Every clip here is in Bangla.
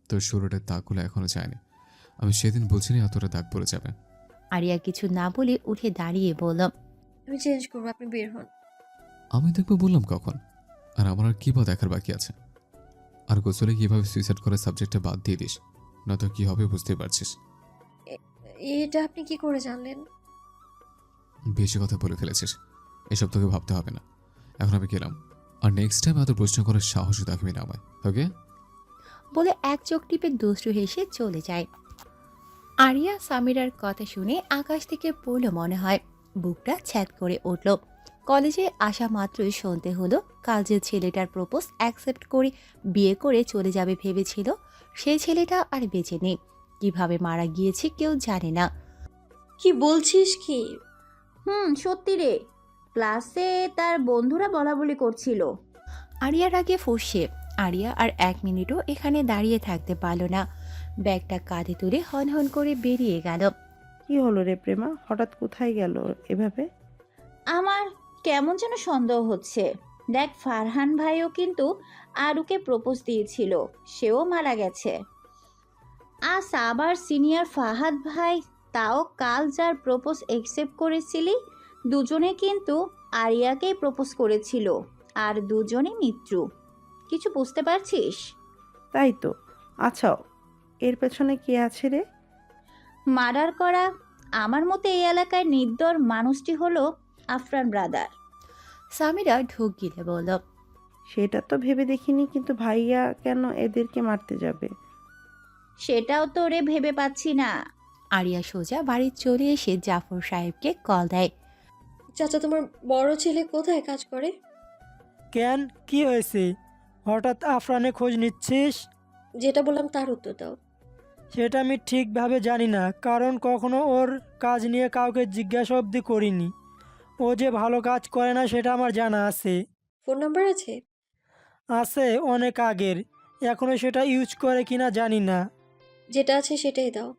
তোর শরীরের দাগগুলো এখনো যায়নি। আমি সেদিন বলছিনি এতটা দাগ পড়ে যাবে। আরিয়া কিছু না বলে উঠে দাঁড়িয়ে বলল, আমি চেঞ্জ করবো, আপনি বের হন। আমি দেখবো বললাম কখন? আর আমার আর কি বা দেখার বাকি আছে? আর গোসলে কিভাবে সুইসাইড করার সাবজেক্টটা বাদ দিয়ে দিস, নয়তো কি হবে বুঝতেই পারছিস। এ- এটা আপনি কি করে জানলেন? বেশি কথা বলে ফেলেছিস, এসব তোকে ভাবতে হবে না। এখন আমি গেলাম, আর নেক্সট টাইম এত প্রশ্ন করার সাহসও দেখাবি না আমায়, ওকে? বলে এক চোখ টিপে দুষ্টু হেসে চলে যায়। আরিয়া সামিরার কথা শুনে আকাশ থেকে পড়ল মনে হয়। বুকটা ছ্যাদ করে উঠল। কলেজে আসা মাত্রই শুনতে হলো কাল যে ছেলেটার প্রপোজ অ্যাকসেপ্ট করে বিয়ে করে চলে যাবে ভেবেছিল, সেই ছেলেটা আর বেঁচে নেই। কিভাবে মারা গিয়েছে কেউ জানে না। কি বলছিস কি? সত্যি রে। ক্লাসে তার বন্ধুরা বলাবলি করছিল। আরিয়ার আগে ফসছে। আরিয়া আর এক মিনিটও এখানে দাঁড়িয়ে থাকতে পারল না। ব্যাগটা কাঁধে তুলে হনহন করে বেরিয়ে গেল। কি হলো রে প্রেমা, হঠাৎ কোথায় গেল এভাবে? আমার কেমন যেন সন্দেহ হচ্ছে। দেখ, ফারহান ভাইও কিন্তু আরুকে প্রপোজ দিয়েছিল, সেও মারা গেছে। আর সাবার সিনিয়র ফাহাদ ভাই, তাও কাল যার প্রপোজ একসেপ্ট করেছিলি, দুজনে কিন্তু আরিয়াকেই প্রপোজ করেছিল। আর দুজনই মৃত্যু। কিছু বুঝতে পারছিস? তাই তো। আচ্ছা, এর পেছনে কে আছে রে? মার্ডার করা আমার মতে এই এলাকায় নির্দর মানুষটি হলো আফরান ব্রাদার। সামিরা ঢোক গিলে বলল, সেটা তো ভেবে দেখিনি, কিন্তু ভাইয়া কেন এদেরকে মারতে যাবে? সেটাও তো রে ভেবে পাচ্ছি না। আরিয়া সোজা বাড়ি চলে এসে জাফর সাহেবকে কল দেয়। চাচা, তোমার বড় ছেলে কোথায় কাজ করে? কেন, কি হয়েছে? হঠাৎ আফরানে খোঁজ নিচ্ছিস? যেটা বললাম তার উত্তর দাও। সেটা আমি ঠিকভাবে জানি না, কারণ কখনো ওর কাজ নিয়ে কাউকে জিজ্ঞাসা অবধি করিনি। ও যে ভালো কাজ করে না সেটা আমার জানা আছে। ফোন নাম্বার আছে? আছে, অনেক আগের। এখনও সেটা ইউজ করে কিনা জানি না। যেটা আছে সেটাই দাও।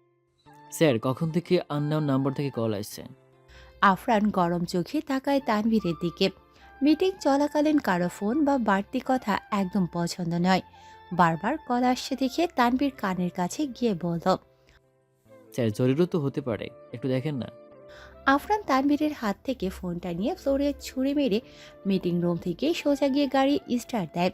স্যার, কখন থেকে আননোন নাম্বার থেকে কল আসছে? আফরান গরম চোখে তাকায় তানভীরের দিকে। মিটিং চলাকালীন কারো ফোন বা বাড়তি কথা একদম পছন্দ নয়। বারবার কল আসছে দেখে তানভীর কানের কাছে গিয়ে বলল। স্যার, জরুরি তো হতে পারে, একটু দেখেন না। আফরান তানভীরের হাত থেকে ফোনটা নিয়ে ফ্লোরে ছুঁড়ে মেরে মিটিং রুম থেকে সোজা গিয়ে গাড়ি স্টার্ট দেয়।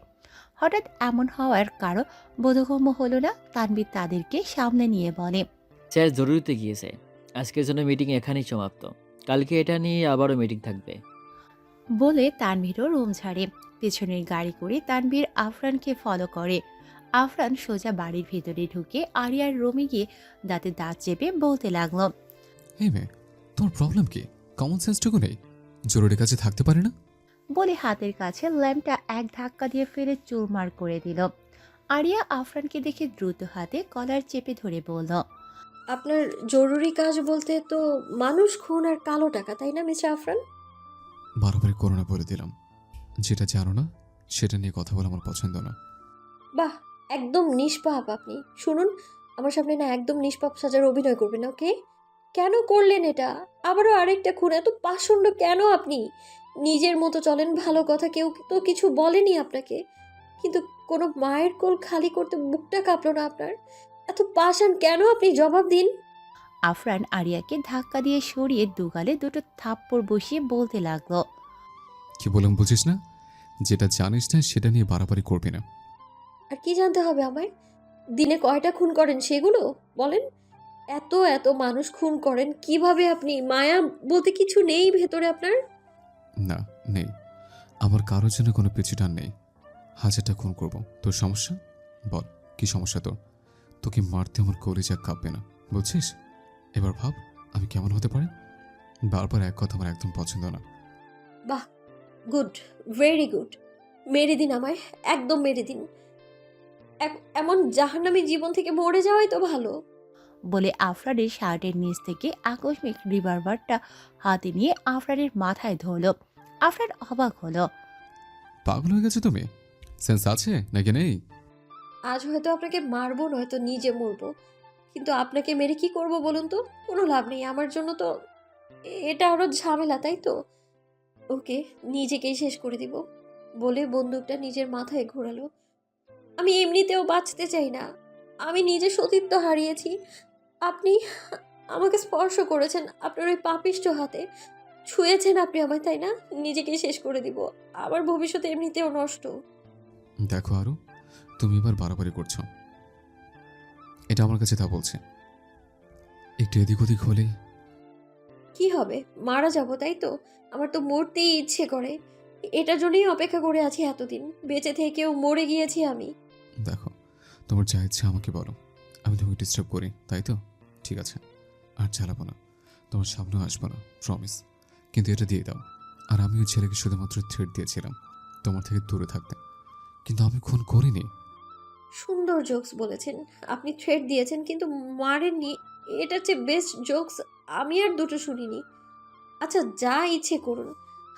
হঠাৎ এমন হওয়ার কারো বোধগম্য হলো না। তানভীর তাদেরকে সামনে নিয়ে বলে, স্যার, জরুরিতে গিয়েছে। আজকের জন্য মিটিং এখানেই সমাপ্ত। কালকে এটা নিয়ে আবারও মিটিং থাকবে। বলে তানভীরও রুম ছাড়ে। পেছনের গাড়ি করে তানভীর আফরানকে ফলো করে। আফরান সোজা বাড়ির ভিতরে ঢুকে আরিয়ার রুমে গিয়ে দাঁতে দাঁত চেপে বলতে লাগলো, এই মেয়ে, তোমার প্রবলেম কি? কমন সেন্সটুকু নেই? জরুরি কাছে থাকতে পারে না? বলে হাতের কাছে ল্যাম্পটা এক ধাক্কা দিয়ে ফেলে চুরমার করে দিল। আরিয়া আফরানকে দেখে দ্রুত হাতে কলার চেপে ধরে বলল, আপনার জরুরি কাজ বলতে তো মানুষ খুন আর কালো টাকা, তাই না মিস্টার আফরান? বারবারই করোনা বলে দিলাম। যেটা জানো না সেটা নিয়ে কথা বলা আমার পছন্দ না। বাহ, একদম নিষ্পাপ আপনি। শুনুন, আমার সামনে না একদম নিষ্পাপ সাজার অভিনয় করবেন না, ওকে? কেন করলেন এটা? আবারও আরেকটা খুন, এত পাষণ্ড কেন আপনি? নিজের মতো চলেন, ভালো কথা, কেউ তো কিছু বলেনি আপনাকে, কিন্তু কোনো মায়ের কোল খালি করতে বুকটা কাঁপলো না আপনার? এত পাষাণ কেন আপনি? জবাব দিন। আফরান আরিয়াকে ধাক্কা দিয়ে সরিয়ে দুগালে দুটো থাপ্পড় বসিয়ে বলতে লাগলো, কি বললাম বুঝিস না? যেটা জানিস না সেটা নিয়ে বাড়াবাড়ি করবি না। আর কি জানতে হবে আমায়? দিনে কয়টা খুন করেন সেগুলো বলেন। এত এত মানুষ খুন করেন কিভাবে আপনি? মায়া বলতে কিছু নেই ভেতরে আপনার? না, নেই। আমার কারোর জন্য কোনো পিছুটান নেই। হাজারটা খুন করব, তোর সমস্যা? বল, কি সমস্যা তোর? তোকে মারতে আমার কলিজা কাঁপবে না, বুঝছিস? এবার ভাব আমি কেমন হতে পারি। বারবার এক কথা আমার একদম পছন্দ না। বাহ, গুড, ভেরি গুড। মেরে দিন আমায়, একদম মেরে দিন। এমন জাহান্নামী জীবন থেকে মরে যাওয়াই তো ভালো। বলে আফরানের শার্টের নিচ থেকে আকস্মিক রিভলভারটা হাতে নিয়ে আফরানের মাথায় ধরল। আফরান অবাক হলো। পাগল হয়ে গেছো তুমি? সেন্স আছে নাকি নেই? আজ হয়তো আপনাকে মারবো, নয়তো নিজে মরবো, কিন্তু আপনাকে মেরে কি করব বলুন তো? কোনো লাভ নেই আমার জন্য তো। এটা আরো ঝামেলা, তাই তো? ওকে, নিজেকেই শেষ করে দিব। বলে বন্দুকটা নিজের মাথায় ঘোরালো। আমি এমনিতেও বাঁচতে চাই না, আমি নিজে সতীত্ব হারিয়েছি। আপনি আমাকে স্পর্শ করেছেন আপনার ওই পাপিষ্ঠ হাতে। ছুঁয়েছেন আপনি আমায়, তাই না? নিজেকে শেষ করে দিব। আমার ভবিষ্যৎ এমনিতেও নষ্ট। দেখো আরু, তুমি এবার বাড়াবাড়ি করছো। এটা আমার কাছে তা বলছে, একটু এদিক ওদিক হলেই। কি হবে? মারা যাব, তাই তো? আমার তো মরতেই ইচ্ছে করে। এটার জন্যই অপেক্ষা করে আছি এতদিন। বেঁচে থেকেও মরে গিয়েছি আমি। দেখো, তোমার যা ইচ্ছা আমাকে বলো, আমি তোমাকে ডিস্টার্ব করি তাই তো? ঠিক আছে, আর চালাবো না, তোমার সামনেও আসবো না, প্রমিস। কিন্তু এটা দিয়ে দাও, আর আমি ওই ছেলেকে শুধুমাত্র থ্রেট দিয়েছিলাম তোমার থেকে দূরে থাকতে, কিন্তু আমি খুন করিনি। সুন্দর জোকস বলেছেন। আপনি থ্রেট দিয়েছেন কিন্তু মারেননি। এটার চেয়ে বেস্ট জোকস আমি আর দুটো শুনিনি। আচ্ছা, যা ইচ্ছে করুন,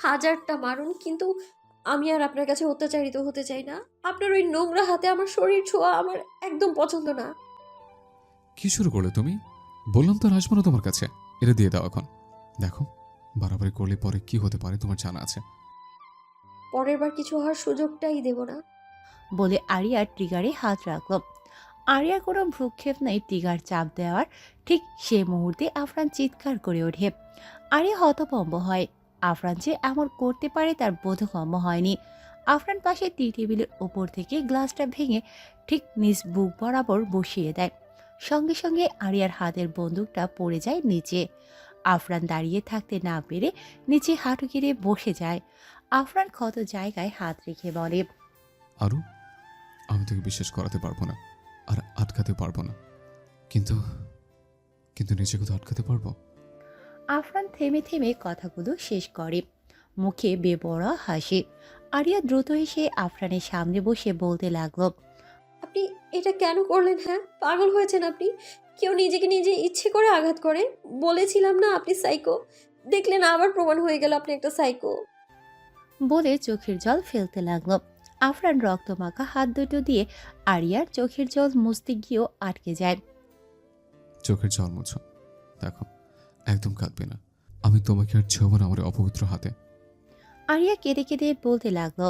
হাজারটা মারুন, কিন্তু আমি আর আপনার কাছে অত্যাচারিত হতে চাই না। আপনার ওই নোংরা হাতে আমার শরীর ছোঁয়া আমার একদম পছন্দ না। কি শুরু করলে তুমি? বললাম তো আর আসবো না তোমার কাছে। এটা দিয়ে দাও এখন। দেখো, বাড়াবাড়ি করলে পরে কি হতে পারে তোমার জানা আছে। পরের বার কিছু হওয়ার সুযোগটাই দেব না। বলে আরিয়া ট্রিগারে হাত রাখল। আরিয়ার কোনো ভ্রুক্ষেপ নেই ট্রিগার চাপ দেওয়ার। ঠিক সে মুহূর্তে আফরান চিৎকার করে ওঠে। আরিয়া হতভম্ব হয়। আফরান যে এমন করতে পারে তার বোধগম্য হয়নি। আফরান পাশে টি টেবিলের ওপর থেকে গ্লাসটা ভেঙে ঠিক নিজ বুক বরাবর বসিয়ে দেয়। সঙ্গে সঙ্গে আরিয়ার হাতের বন্দুকটা পড়ে যায় নিচে। আফরান দাঁড়িয়ে থাকতে না পেরে নিচে হাঁটু গেড়ে বসে যায়। আফরান ক্ষত জায়গায় হাত রেখে বলে, আরু, আমি তোকে বিশ্বাস করাতে পারবো না, আর আটকাতে পারবো না, কিন্তু কিন্তু নিজেকে তো আটকাতে পারবো। আফরান থেমে থেমে কথাগুলো শেষ করে, মুখে বেপরোয়া হাসি। আরিয়া দ্রুত এসে আফরানের সামনে বসে বলতে লাগলো, আপনি এটা কেন করলেন? হ্যাঁ, পাগল হয়েছেন আপনি? কেউ নিজেকে নিজে ইচ্ছে করে আঘাত করে? বলেছিলাম না আপনি সাইকো। দেখলেন, আবার প্রমাণ হয়ে গেল আপনি একটা সাইকো। বলে চোখের জল ফেলতে লাগলো। আফরান রক্তমাখা হাত দুটো দিয়ে আরিয়ার চোখের জল মুছতে গিয়েও আটকে যায়। চোখের জল মুছো। দেখো, একদম কাঁদবে না। আমি তোমাকে আর ছোবো না আমার অপবিত্র হাতে। আরিয়া কেঁদে কেঁদে বলতে লাগলো,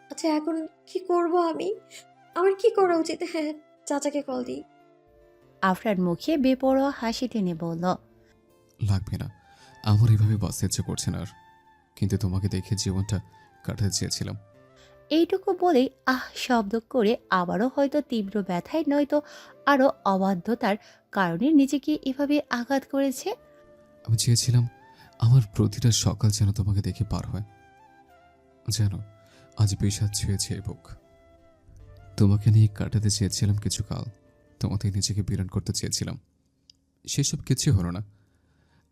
আচ্ছা, এখন কি করব আমি? আমার কি করা উচিত? হ্যাঁ, চাচাকে কল দিই। আফরান মুখে বেপরোয়া হাসি টেনে বলল, লাগবে না, আমার এভাবে বাঁচতে ইচ্ছে করছে না আর। কিন্তু তোমাকে দেখে জীবনটা কাটাতে চেয়েছিলাম। এইটুকু বলেই আহ শব্দ করে আবারও হয়তো তীব্র ব্যথায় নয়তো আরো অবাধ্যতার কারণে নিজেকে এভাবে আঘাত করেছে। আমি চেয়েছিলাম আমার প্রতিটা সকাল যেন তোমাকে দেখে পার হয়, যেন আজ বিষাদ ছুঁয়েছে এ বুক। তোমাকে নিয়ে কাটাতে চেয়েছিলাম কিছু কাল, তোমাকে নিজেকে বিরান করতে চেয়েছিলাম। সেসব কিছুই হলো না।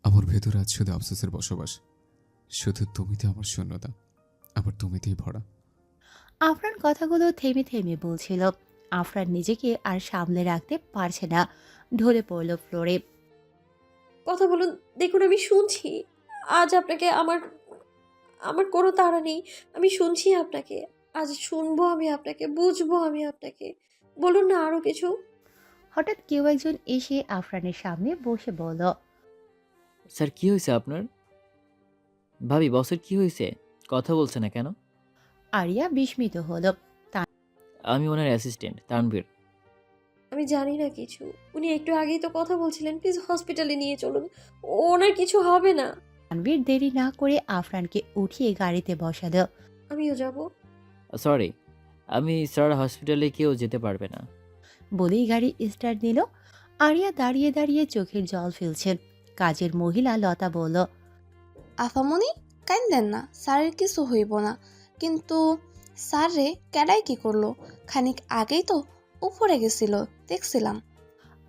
আমার ভেতরে আজ শুধু আফসোসের বসবাস। শুধু তুমিতে আমার শূন্যতা, আবার তুমিতেই ভরা। আফরান কথাগুলো থেমে থেমে বলছিল। আফরান নিজেকে আর সামলে রাখতে পারছে না, ঢলে পড়ল ফ্লোরে। কথা বলুন, দেখুন আমি শুনছি। আজ আপনাকে আমার আমার কোনো তাড়া নেই। আমি শুনছি আপনাকে। আজ শুনবো আমি আপনাকে, বুঝবো আমি আপনাকে। বলুন না আরো কিছু। হঠাৎ কেউ একজন এসে আফরানের সামনে বসে বলল, স্যার কি হয়েছে আপনার? ভাবি, বসের কি হয়েছে? কথা বলছে না কেন? আরিয়া বিস্মিত হলো। আমি ওনার অ্যাসিস্ট্যান্ট তানভীর। আমি জানি না কিছু। উনি একটু আগেই তো কথা বলছিলেন। প্লিজ হসপিটালে নিয়ে চলুন। ওনার কিছু হবে না। তানভীর দেরি না করে আফরানকে উঠিয়ে গাড়িতে বসালো। আমিও যাব। সরি, আমি স্যার হসপিটালে কেউ যেতে পারবে না। বলেই গাড়ি স্টার্ট দিল। আরিয়া দাঁড়িয়ে দাঁড়িয়ে চোখের জল ফেলছেন। কাজের মহিলা লতা বলল, আফামনি, কাইন্দেন না, স্যারের কিছু হইব না। কিন্তু স্যার রে কেডাই কি করলো? খানিক আগেই তো উপরে গেছিল, দেখছিলাম।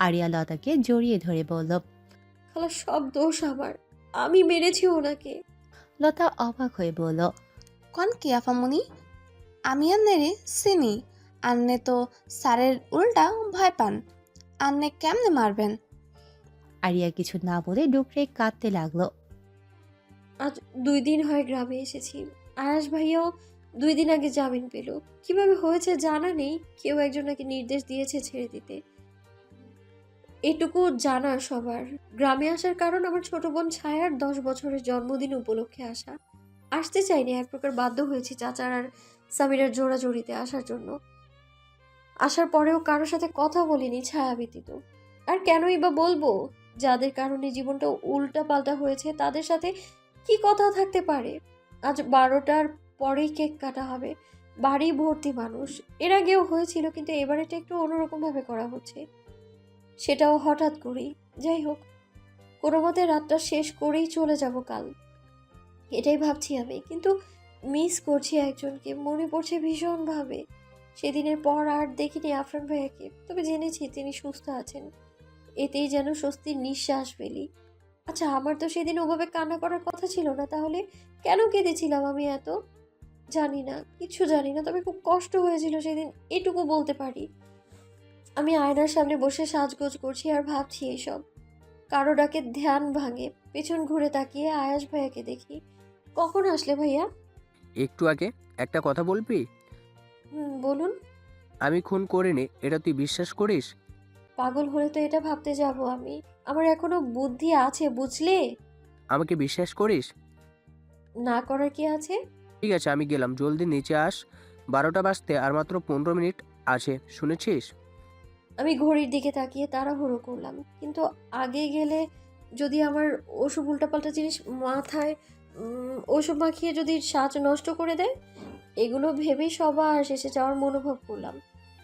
আরিয়া লতাকে জড়িয়ে ধরে বলল। খালা, সব দোষ আমার। আমি মেরেছি ওনাকে। লতা অবাক হয়ে বলল, কন কি আফামনি? আমি আন্নেরে চিনি। আন্নে তো স্যারের উল্টা ভয় পান। আন্নে কেমনে মারবেন? আরিয়া কিছু না বলে ডুকরে কাঁদতে লাগলো। আজ 2 দিন হয় গ্রামে এসেছি। আয়াস ভাইয়াও 2 দিন আগে জামিন পেল। কিভাবে হয়েছে জানা নেই। কেউ একজন নাকি নির্দেশ দিয়েছে ছেড়ে দিতে। এটুকু জানা সবার। গ্রামে আসার কারণ আমার ছোট বোন ছায়ার 10 বছরের জন্মদিন উপলক্ষে আসা। আসতে চাইনি, এক প্রকার বাধ্য হয়েছি চাচার আর সামিরার জোড়াজড়িতে আসার জন্য। আসার পরেও কারোর সাথে কথা বলিনি ছায়া ব্যতীত। আর কেনই বা বলবো? যাদের কারণে জীবনটা উল্টা পাল্টা হয়েছে তাদের সাথে কি কথা থাকতে পারে? আজ 12টার পরেই কেক কাটা হবে, বাড়ি ভর্তি মানুষ। এর আগেও হয়েছিল, কিন্তু এবার এটা একটু অন্যরকম ভাবে করা হচ্ছে, সেটাও হঠাৎ করেই। যাই হোক, কোনো মতে রাতটা শেষ করেই চলে যাব কাল, এটাই ভাবছি আমি। কিন্তু মিস করছি একজনকে, মনে পড়ছে ভীষণভাবে। সেদিনের পর আর দেখিনি আফরান ভাইয়াকে, তবে জেনেছি তিনি সুস্থ আছেন, এতেই যেন স্বস্তির নিঃশ্বাস ফেলি। আচ্ছা, আমার তো সেদিন ওভাবে কান্না করার কথা ছিল না, তাহলে কেন কেঁদেছিলাম আমি এত? জানি না, কিছু জানি না, তবে খুব কষ্ট হয়েছিল সেদিন, এটুকু বলতে পারি। আমি আয়নার সামনে বসে সাজগোজ করছি আর ভাবছি এইসব। কারো ডাকে ধ্যান ভাঙে, পেছন ঘুরে তাকিয়ে আয়াস ভাইয়াকে দেখি। কখন আসলে ভাইয়া? একটু আগে। একটা কথা বলবি? বলুন। আমি খুন করিনি, এটা তুই বিশ্বাস করিস? পাগল হলে তো এটা ভাবতে যাব আমি? আমার এখনো বুদ্ধি আছে, বুঝলে? আমাকে বিশ্বাস করিস? না করার কি আছে? ঠিক আছে, আমি গেলাম, জলদি নিচে আস। 12টা বাজতে আর মাত্র 15 মিনিট আছে, শুনেছিস? আমি ঘড়ির দিকে তাকিয়ে তাড়াহুড়ো করলাম, কিন্তু আগে গেলে যদি আমার ওসব উল্টাপাল্টা জিনিস মাথায় ওসব মাখিয়ে যদি সাজ নষ্ট করে দেয়, এগুলো ভেবেই সবার শেষে যাওয়ার মনোভাব করলাম।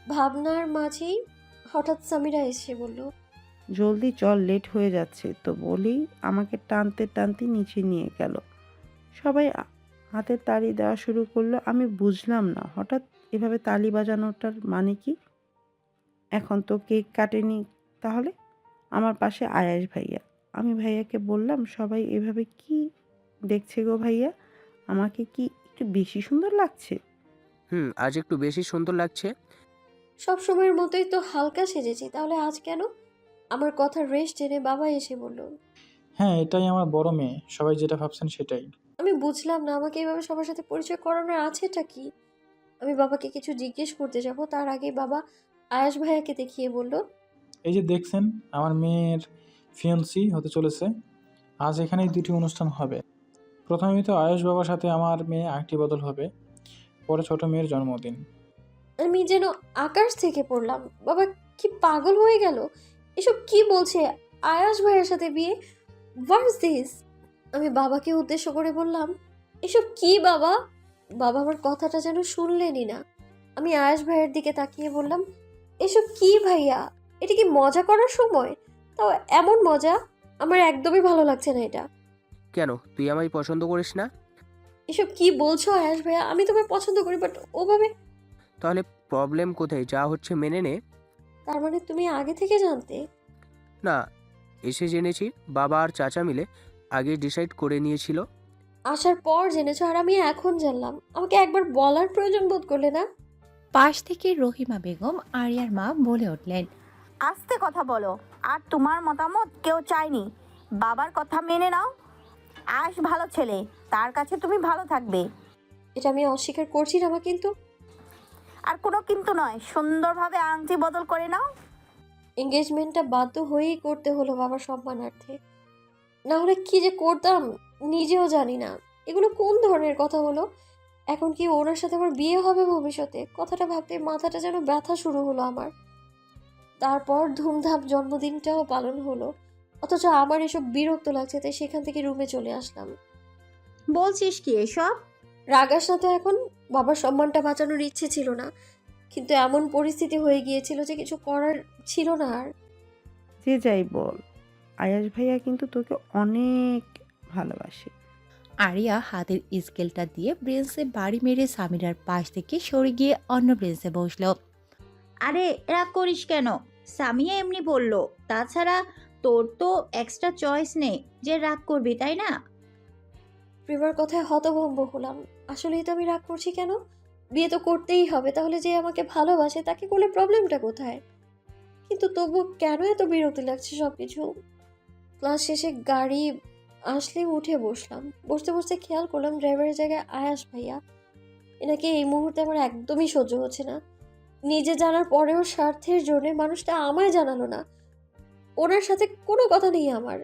ভাবনার মাঝেই হঠাৎ সামিরা এসে বলল, জলদি চল, লেট হয়ে যাচ্ছে। তো বলেই আমাকে টানতে টানতে নিচে নিয়ে গেল। সবাই হাতে তালি দেওয়া শুরু করলো। আমি বুঝলাম না হঠাৎ এভাবে তালি বাজানোটার মানে কি। এখন তো কেক কাটেনি, তাহলে আমার পাশে আয়াস ভাইয়া। আমি ভাইয়াকে বললাম, সবাই এভাবে কি দেখছে গো ভাইয়া? আমাকে কি একটু বেশি সুন্দর লাগছে? আজ একটু বেশি সুন্দর লাগছে। সব সময়ের মতোই তো হালকা সেজেছি, তাহলে আজ কেন? আমার কথা রেস্ট টেনে বাবা এসে বলল, হ্যাঁ, এটাই আমার বড় মেয়ে, সবাই যেটা ভাবছেন সেটাই। আমি বুঝলাম না, আমাকে এইভাবে সবার সাথে পরিচয় করানোর আছেটা কি? আমি বাবাকে কিছু জিজ্ঞেস করতে যাব, তার আগে বাবা আয়াস ভাইয়াকে দেখিয়ে বলল, এই যে দেখছেন, আমার মেয়ের ফিয়ন্সি হতে চলেছে। আজ এখানেই দুটি অনুষ্ঠান হবে। প্রথমেই তো আয়ুষ বাবার সাথে আমার মেয়ে আংটি বদল হবে, পরে ছোট মেয়ের জন্মদিন। আমি যেন আকাশ থেকে পড়লাম। বাবা কি পাগল হয়ে গেল? এসব কি বলছে? আয়াস ভাইয়ের সাথে বিয়ে? What's this? আমি বাবাকে উদ্দেশ্য করে বললাম, এসব কি বাবা? বাবা আমার কথাটা যেন শুনলেনই না। আমি আয়াস ভাইয়ের দিকে তাকিয়ে বললাম, এসব কি ভাইয়া? এটা কি মজা করার সময়? তাও এমন মজা? আমার একদমই ভালো লাগছে না এটা। কেন, তুই আমায় পছন্দ করিস না? এসব কি বলছো আয়াস ভাইয়া? আমি তোমায় পছন্দ করি, বাট ওভাবে। তাহলে প্রবলেম কোথায়? যা হচ্ছে মেনে নে। তার মানে তুমি আগে থেকে জানতে? না, এসে জেনেছি। বাবা আর চাচা মিলে আগে ডিসাইড করে নিয়েছিল। আসার পর জেনেছো আর আমি এখন জানলাম? আমাকে একবার বলার প্রয়োজন বোধ করলে না? পাশ থেকে রহিমা বেগম আরিয়ার মা বলে উঠলেন, আস্তে কথা বলো। আর তোমার মতামত কেউ চায়নি, বাবার কথা মেনে নাও। আশ ভালো ছেলে, তার কাছে তুমি ভালো থাকবে। এটা আমি অস্বীকার করছি না মা, কিন্তু আর কোনো কিন্তু নয়, সুন্দরভাবে আংটি বদল করে নাও। এঙ্গেজমেন্টটা বাধ্য হয়েই করতে হলো বাবার সম্মানার্থে। না হলে কি যে করতাম নিজেও জানি না। এগুলো কোন ধরনের কথা হলো? এখন কি ওনার সাথে আমার বিয়ে হবে ভবিষ্যতে? কথাটা ভাবতে মাথাটা যেন ব্যথা শুরু হলো আমার। তারপর ধুমধাম জন্মদিনটাও পালন হলো, অথচ আমার এসব বিরক্ত লাগছে, তাই সেখান থেকে রুমে চলে আসলাম। বলছিস কি এসব? রাগাস না তো এখন। বাবার সম্মানটা বাঁচানোর ইচ্ছে ছিল না, কিন্তু এমন পরিস্থিতি হয়ে গিয়েছিল যে কিছু করার ছিল না আর। যে যাই বল, আয়াস ভাইয়া কিন্তু তোকে অনেক ভালোবাসে। আরিয়া হাতের স্কেলটা দিয়ে ব্রেঞ্চে বাড়ি মেরে সামিরার পাশ থেকে সরে গিয়ে অন্য ব্রেঞ্চে বসলো। আরে রাগ করিস কেন? সামিয়া এমনি বলল। তাছাড়া তোর তো এক্সট্রা চয়েস নেই যে রাগ করবি, তাই না? প্রেমার কথায় হতভম্ব হলাম। আসলেই তো আমি রাগ করছি কেন? বিয়ে তো করতেই হবে, তাহলে যে আমাকে ভালোবাসে তাকে করলে প্রবলেমটা কোথায়? কিন্তু তবু কেন এত বিরক্তি লাগছে সবকিছু? ক্লাস শেষে গাড়ি আসলে উঠে বসলাম। বসতে বসতে খেয়াল করলাম ড্রাইভারের জায়গায় আয়াস ভাইয়া। এনাকে এই মুহূর্তে আমার একদমই সহ্য হচ্ছে না। নিজে জানার পরেও স্বার্থের জন্য মানুষটা আমায় জানালো না। ওনার সাথে কোনো কথা নেই আমার।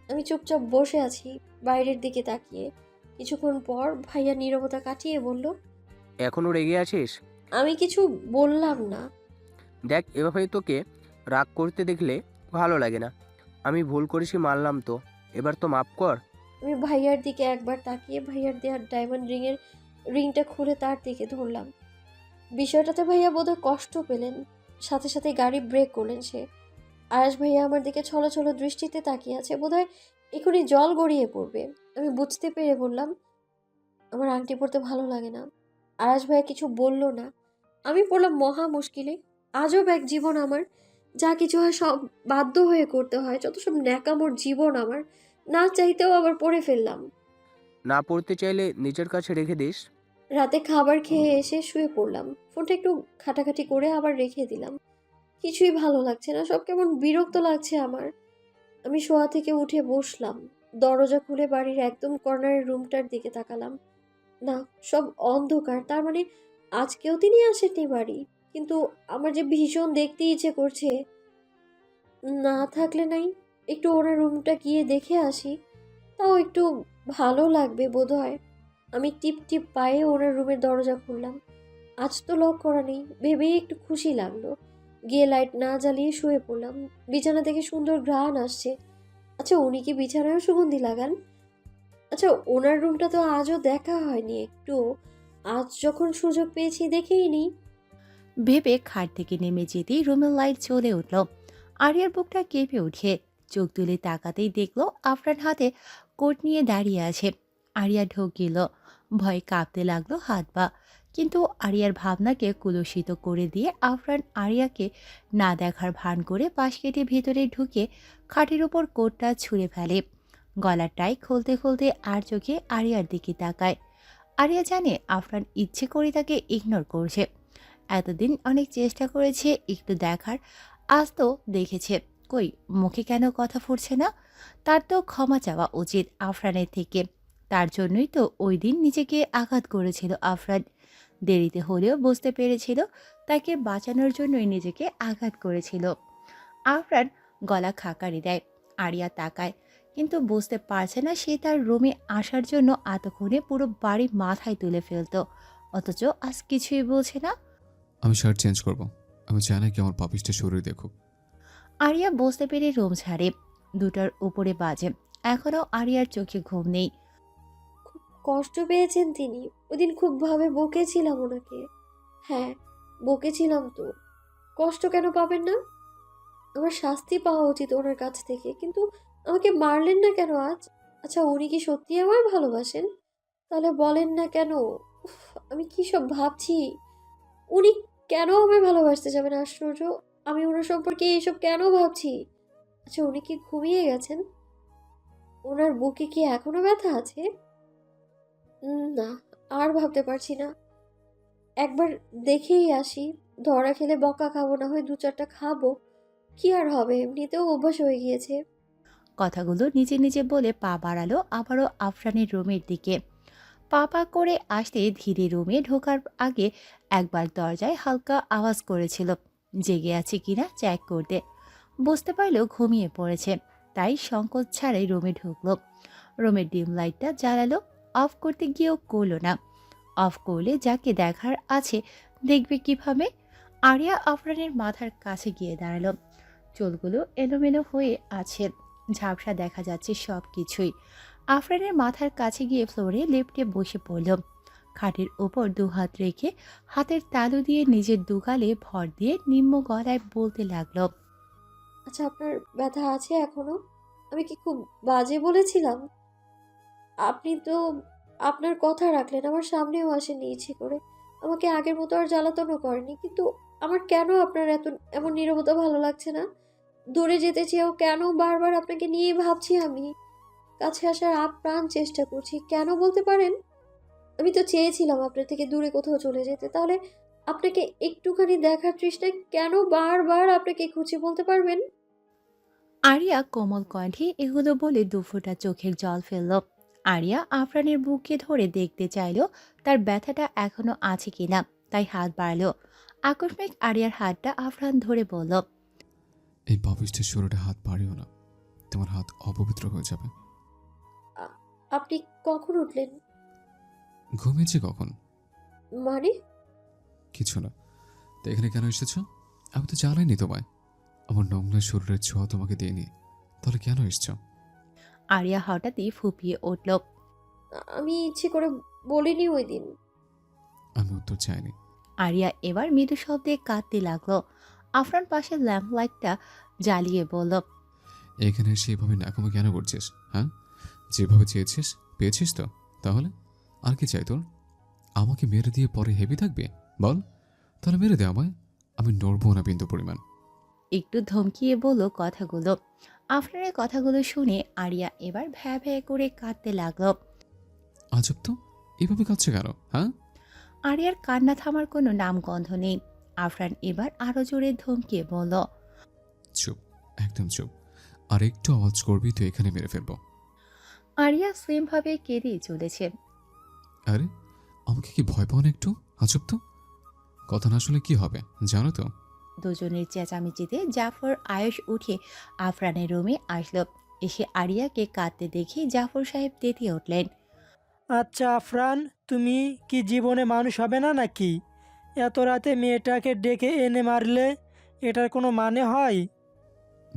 আমি চুপচাপ বসে আছি বাইরের দিকে তাকিয়ে। কিছুক্ষণ পর ভাইয়া নীরবতা কাটিয়ে বলল, এখনও রেগে আছিস? আমি কিছু বললাম না। দেখ, এভাবে তোকে রাগ করতে দেখলে ভালো লাগে না। আমি ভুল করেছি মানলাম তো, এবার তো মাফ কর। আমি ভাইয়ার দিকে একবার তাকিয়ে ভাইয়ার দেওয়ার ডায়মন্ড রিংটা খুলে তার দিকে ধরলাম। বিষয়টাতে ভাইয়া বোধহয় কষ্ট পেলেন, সাথে সাথে গাড়ি ব্রেক করলেন সে। আয়াস ভাইয়া আমার দিকে ছলো দৃষ্টিতে তাকিয়ে আছে, বোধহয় এখনই জল গড়িয়ে পড়বে। আমি বুঝতে পেরে বললাম, আমার আংটি পরতে ভালো লাগে না। আয়াস ভাইয়া কিছু বলল না। আমি পড়লাম মহা মুশকিলে। আজব এক জীবন আমার, যা কিছু হয় সব বাধ্য হয়ে করতে হয়। যত সব ন্যাকামোর জীবন আমার, না চাইতেও আবার পড়ে ফেললাম। না পড়তে চাইলে নিজের কাছে রেখে দিস। রাতে খাবার খেয়ে এসে শুয়ে পড়লাম, ফোনটা একটু ঘাটাঘাটি করে আবার রেখে দিলাম। কিছুই ভালো লাগছে না, সব কেমন বিরক্ত লাগছে আমার। আমি শোয়া থেকে উঠে বসলাম, দরজা খুলে বাড়ির একদম কর্নারের রুমটার দিকে তাকালাম। না, সব অন্ধকার। তার মানে আজকেও তিনি আসেননি বাড়ি। কিন্তু আমার যে ভীষণ দেখতে ইচ্ছে করছে। না থাকলে নাই, একটু ওনার রুমটা গিয়ে দেখে আসি, তাও একটু ভালো লাগবে বোধহয়। আমি টিপ টিপ পায়ে ওনার রুমের দরজা খুললাম। আজ তো লক করা নেই ভেবেই একটু খুশি লাগলো। গিয়ে লাইট না জ্বালিয়ে শুয়ে পড়লাম। বিছানা থেকে সুন্দর ঘ্রাণ আসছে। আচ্ছা, উনি কি বিছানায়ও সুগন্ধি লাগান? আচ্ছা, ওনার রুমটা তো আজও দেখা হয়নি একটু। আজ যখন সুযোগ পেয়েছি দেখেই নি। ভেবে খাট থেকে নেমে যেতেই রুমের লাইট জ্বলে উঠল। আরিয়ার বুকটা কেঁপে উঠে চোখ তুলে তাকাতেই দেখলো আফরান হাতে কোট নিয়ে দাঁড়িয়ে আছে। আরিয়া ঢোক গেল, ভয় কাঁপতে লাগলো হাত পা। কিন্তু আরিয়ার ভাবনাকে কুলসিত করে দিয়ে আফরান আরিয়াকে না দেখার ভান করে পাশ কেটে ভেতরে ঢুকে খাটের উপর কোটটা ছুঁড়ে ফেলে। গলার টাই খুলতে খুলতে আর চোখে আরিয়ার দিকে তাকায়। আরিয়া জানে আফরান ইচ্ছে করে তাকে ইগনোর করছে। এতদিন অনেক চেষ্টা করেছে একটু দেখার, আজ তো দেখেছে। কই, মুখে কেন কথা ফুটছে না? তার তো ক্ষমা চাওয়া উচিত আফরানের থেকে। তার জন্যই তো ওই দিন নিজেকে আঘাত করেছিল আফরান। দেরিতে হলেও বুঝতে পেরেছিল তাকে বাঁচানোর জন্যই নিজেকে আঘাত করেছিল। আফরান গলা খাকারি দেয়। আরিয়া তাকায়, কিন্তু বুঝতে পারছে না সে তার রুমে আসার জন্য এতক্ষণে পুরো বাড়ি মাথায় তুলে ফেলতো, অথচ আজ কিছুই বলছে না। আমি শার্ট চেঞ্জ করব। আমি চাই না কি আমার পাপিসটা শরীর দেখুক। আরিয়া বুঝতে পেরে রুম ছাড়ে। 2টার উপরে বাজে, এখনও আরিয়ার চোখে ঘুম নেই। খুব কষ্ট পেয়েছেন তিনি। ওইদিন খুব ভাবে বকেছিলাম ওনাকে। হ্যাঁ, বকেছিলাম তো। কষ্ট কেন পাবেন না? আমার শাস্তি পাওয়া উচিত ওনার কাছ থেকে, কিন্তু আমাকে মারলেন না কেন আজ? আচ্ছা, উনি কি সত্যি আমায় ভালোবাসেন? তাহলে বলেন না কেন? উফ, আমি কি সব ভাবছি। উনি কেন আমায় ভালোবাসতে যাবেন? আশ্চর্য, আমি ওনার সম্পর্কে এইসব কেন ভাবছি? আচ্ছা, উনি কি ঘুমিয়ে গেছেন? ওনার বুকে কি এখনো ব্যথা আছে? না, আর ভাবতে পারছি না। একবার দেখেই আসি। ধরা খেলে বকা খাবো, না হয় 2-4টা খাবো। কি আর হবে, এমনিতেও অভ্যাস হয়ে গিয়েছে। কথাগুলো নিজে নিজে বলে পা বাড়ালো আবারও আফরানের রুমের দিকে। পা পা করে আসতে ধীরে রুমে ঢোকার আগে একবার দরজায় হালকা আওয়াজ করেছিল, জেগে আছে কিনা চেক করতে। বুঝতে পারলো ঘুমিয়ে পড়েছে, তাই সংকোচ ছাড়াই রুমে ঢুকলো। রুমের ডিম লাইটটা জ্বালালো, অফ করতে গিয়েও করলো না। অফ করলে যাকে দেখার আছে দেখবে কিভাবে? আরিয়া আফরানের মাথার কাছে গিয়ে দাঁড়ালো। চুলগুলো এলোমেলো হয়ে আছে, ঝাপসা দেখা যাচ্ছে সব কিছুই। আফরানের মাথার কাছে গিয়ে ফ্লোরে লেপ্টে বসে পড়ল। খাটের ওপর 2 হাত রেখে হাতের তালু দিয়ে নিজের দুগালে ভর দিয়ে নিম্ন গলায় বলতে লাগলো, আচ্ছা, আপনার ব্যথা আছে এখনো? আমি কি খুব বাজে বলেছিলাম? আপনি তো আপনার কথা রাখলেন, আমার সামনেও আসেননি ইচ্ছে করে। আমাকে আগের মতো আর জ্বালাতনও করেনি। কিন্তু আমার কেন আপনার এমন নীরবতা ভালো লাগছে না? দূরে যেতে চেয়েও কেন বারবার আপনাকে নিয়েই ভাবছি আমি। কাছে আসার আপ্রাণ চেষ্টা করছি, কেন বলতে পারেন? আমি তো চেয়েছিলাম আপনার থেকে দূরে কোথাও চলে যেতে, তাহলে আপনাকে একটুখানি দেখার তৃষ্ণায় কেন বারবার আপনাকে খুঁজে, বলতে পারবেন? আরিয়া কোমল কণ্ঠে এগুলো বলে 2 ফোঁটা চোখের জল ফেলল। আরিয়া আফরানের বুকে ধরে দেখতে চাইল তার ব্যথাটা এখনো আছে কিনা, তাই হাত বাড়ালো। আকস্মিক আরিয়ার হাতটা আফরান ধরে বলল, এই পাপিসটার শরীরে হাত বাড়িও না, তোমার হাত অপবিত্র হয়ে যাবে। আ- আপনি কখন উঠলেন? ঘুমিয়েছি কখন? মানে? কিছু না। তো এখানে কেন এসেছো? আমি তো জ্বালাইনি তোমায়, আমার নোংরা শরীরের ছোঁয়া তোমাকে দিইনি, তাহলে কেন এসছো? আরিয়া হঠাৎই ফুপিয়ে উঠল। আমি ইচ্ছে করে বলিনি ওই দিন। আমি উত্তর চাইনি। আরিয়া এবার মৃদু শব্দে কাঁদতে লাগলো। আফরান পাশে ল্যাম্প লাইটটা জ্বালিয়ে বলল, এখানে এসে এভাবে নাকামো কেন করছিস? হ্যাঁ, যেভাবে চেয়েছিস পেয়েছিস তো, তাহলে আর কি চাই তোর? আমাকে মেরে দিয়ে পরে হেভি থাকবে? বল, তাহলে মেরে দে আমায়, আমি নড়বো না বিন্দু পরিমাণ। একটু ধমকিয়ে বলল কথাগুলো। আফরানের কথাগুলো শুনে আরিয়া এবার ভ্যা ভ্যা করে কাঁদতে লাগলো। আজব তো, এভাবে কাঁদছে কেন? হ্যাঁ, আরিয়ার কান্না থামার কোনো নামগন্ধ নেই। আফরান এবার আরো জোরে ধমকিয়ে বলল, চুপ, একদম চুপ, আর একটু আওয়াজ করবি তো এখানে মেরে ফেলবো। আরিয়া সেমভাবে কেঁদেই চলেছে। আরে, আমাকে কি ভয় পাও না একটু? আজব তো, কথা না শুনলে কি হবে জানো তো? দুজনের চেঁচামেচিতে জাফর আয়েশ উঠে আফরানের রুমে আসলো। এসে আরিয়াকে কাঁদতে দেখে জাফর সাহেব তেতিয়ে উঠলেন। আচ্ছা আফরান, তুমি কি জীবনে মানুষ হবে না নাকি? এত রাতে মেয়েটাকে ডেকে এনে মারলে এটার কোনো মানে হয়?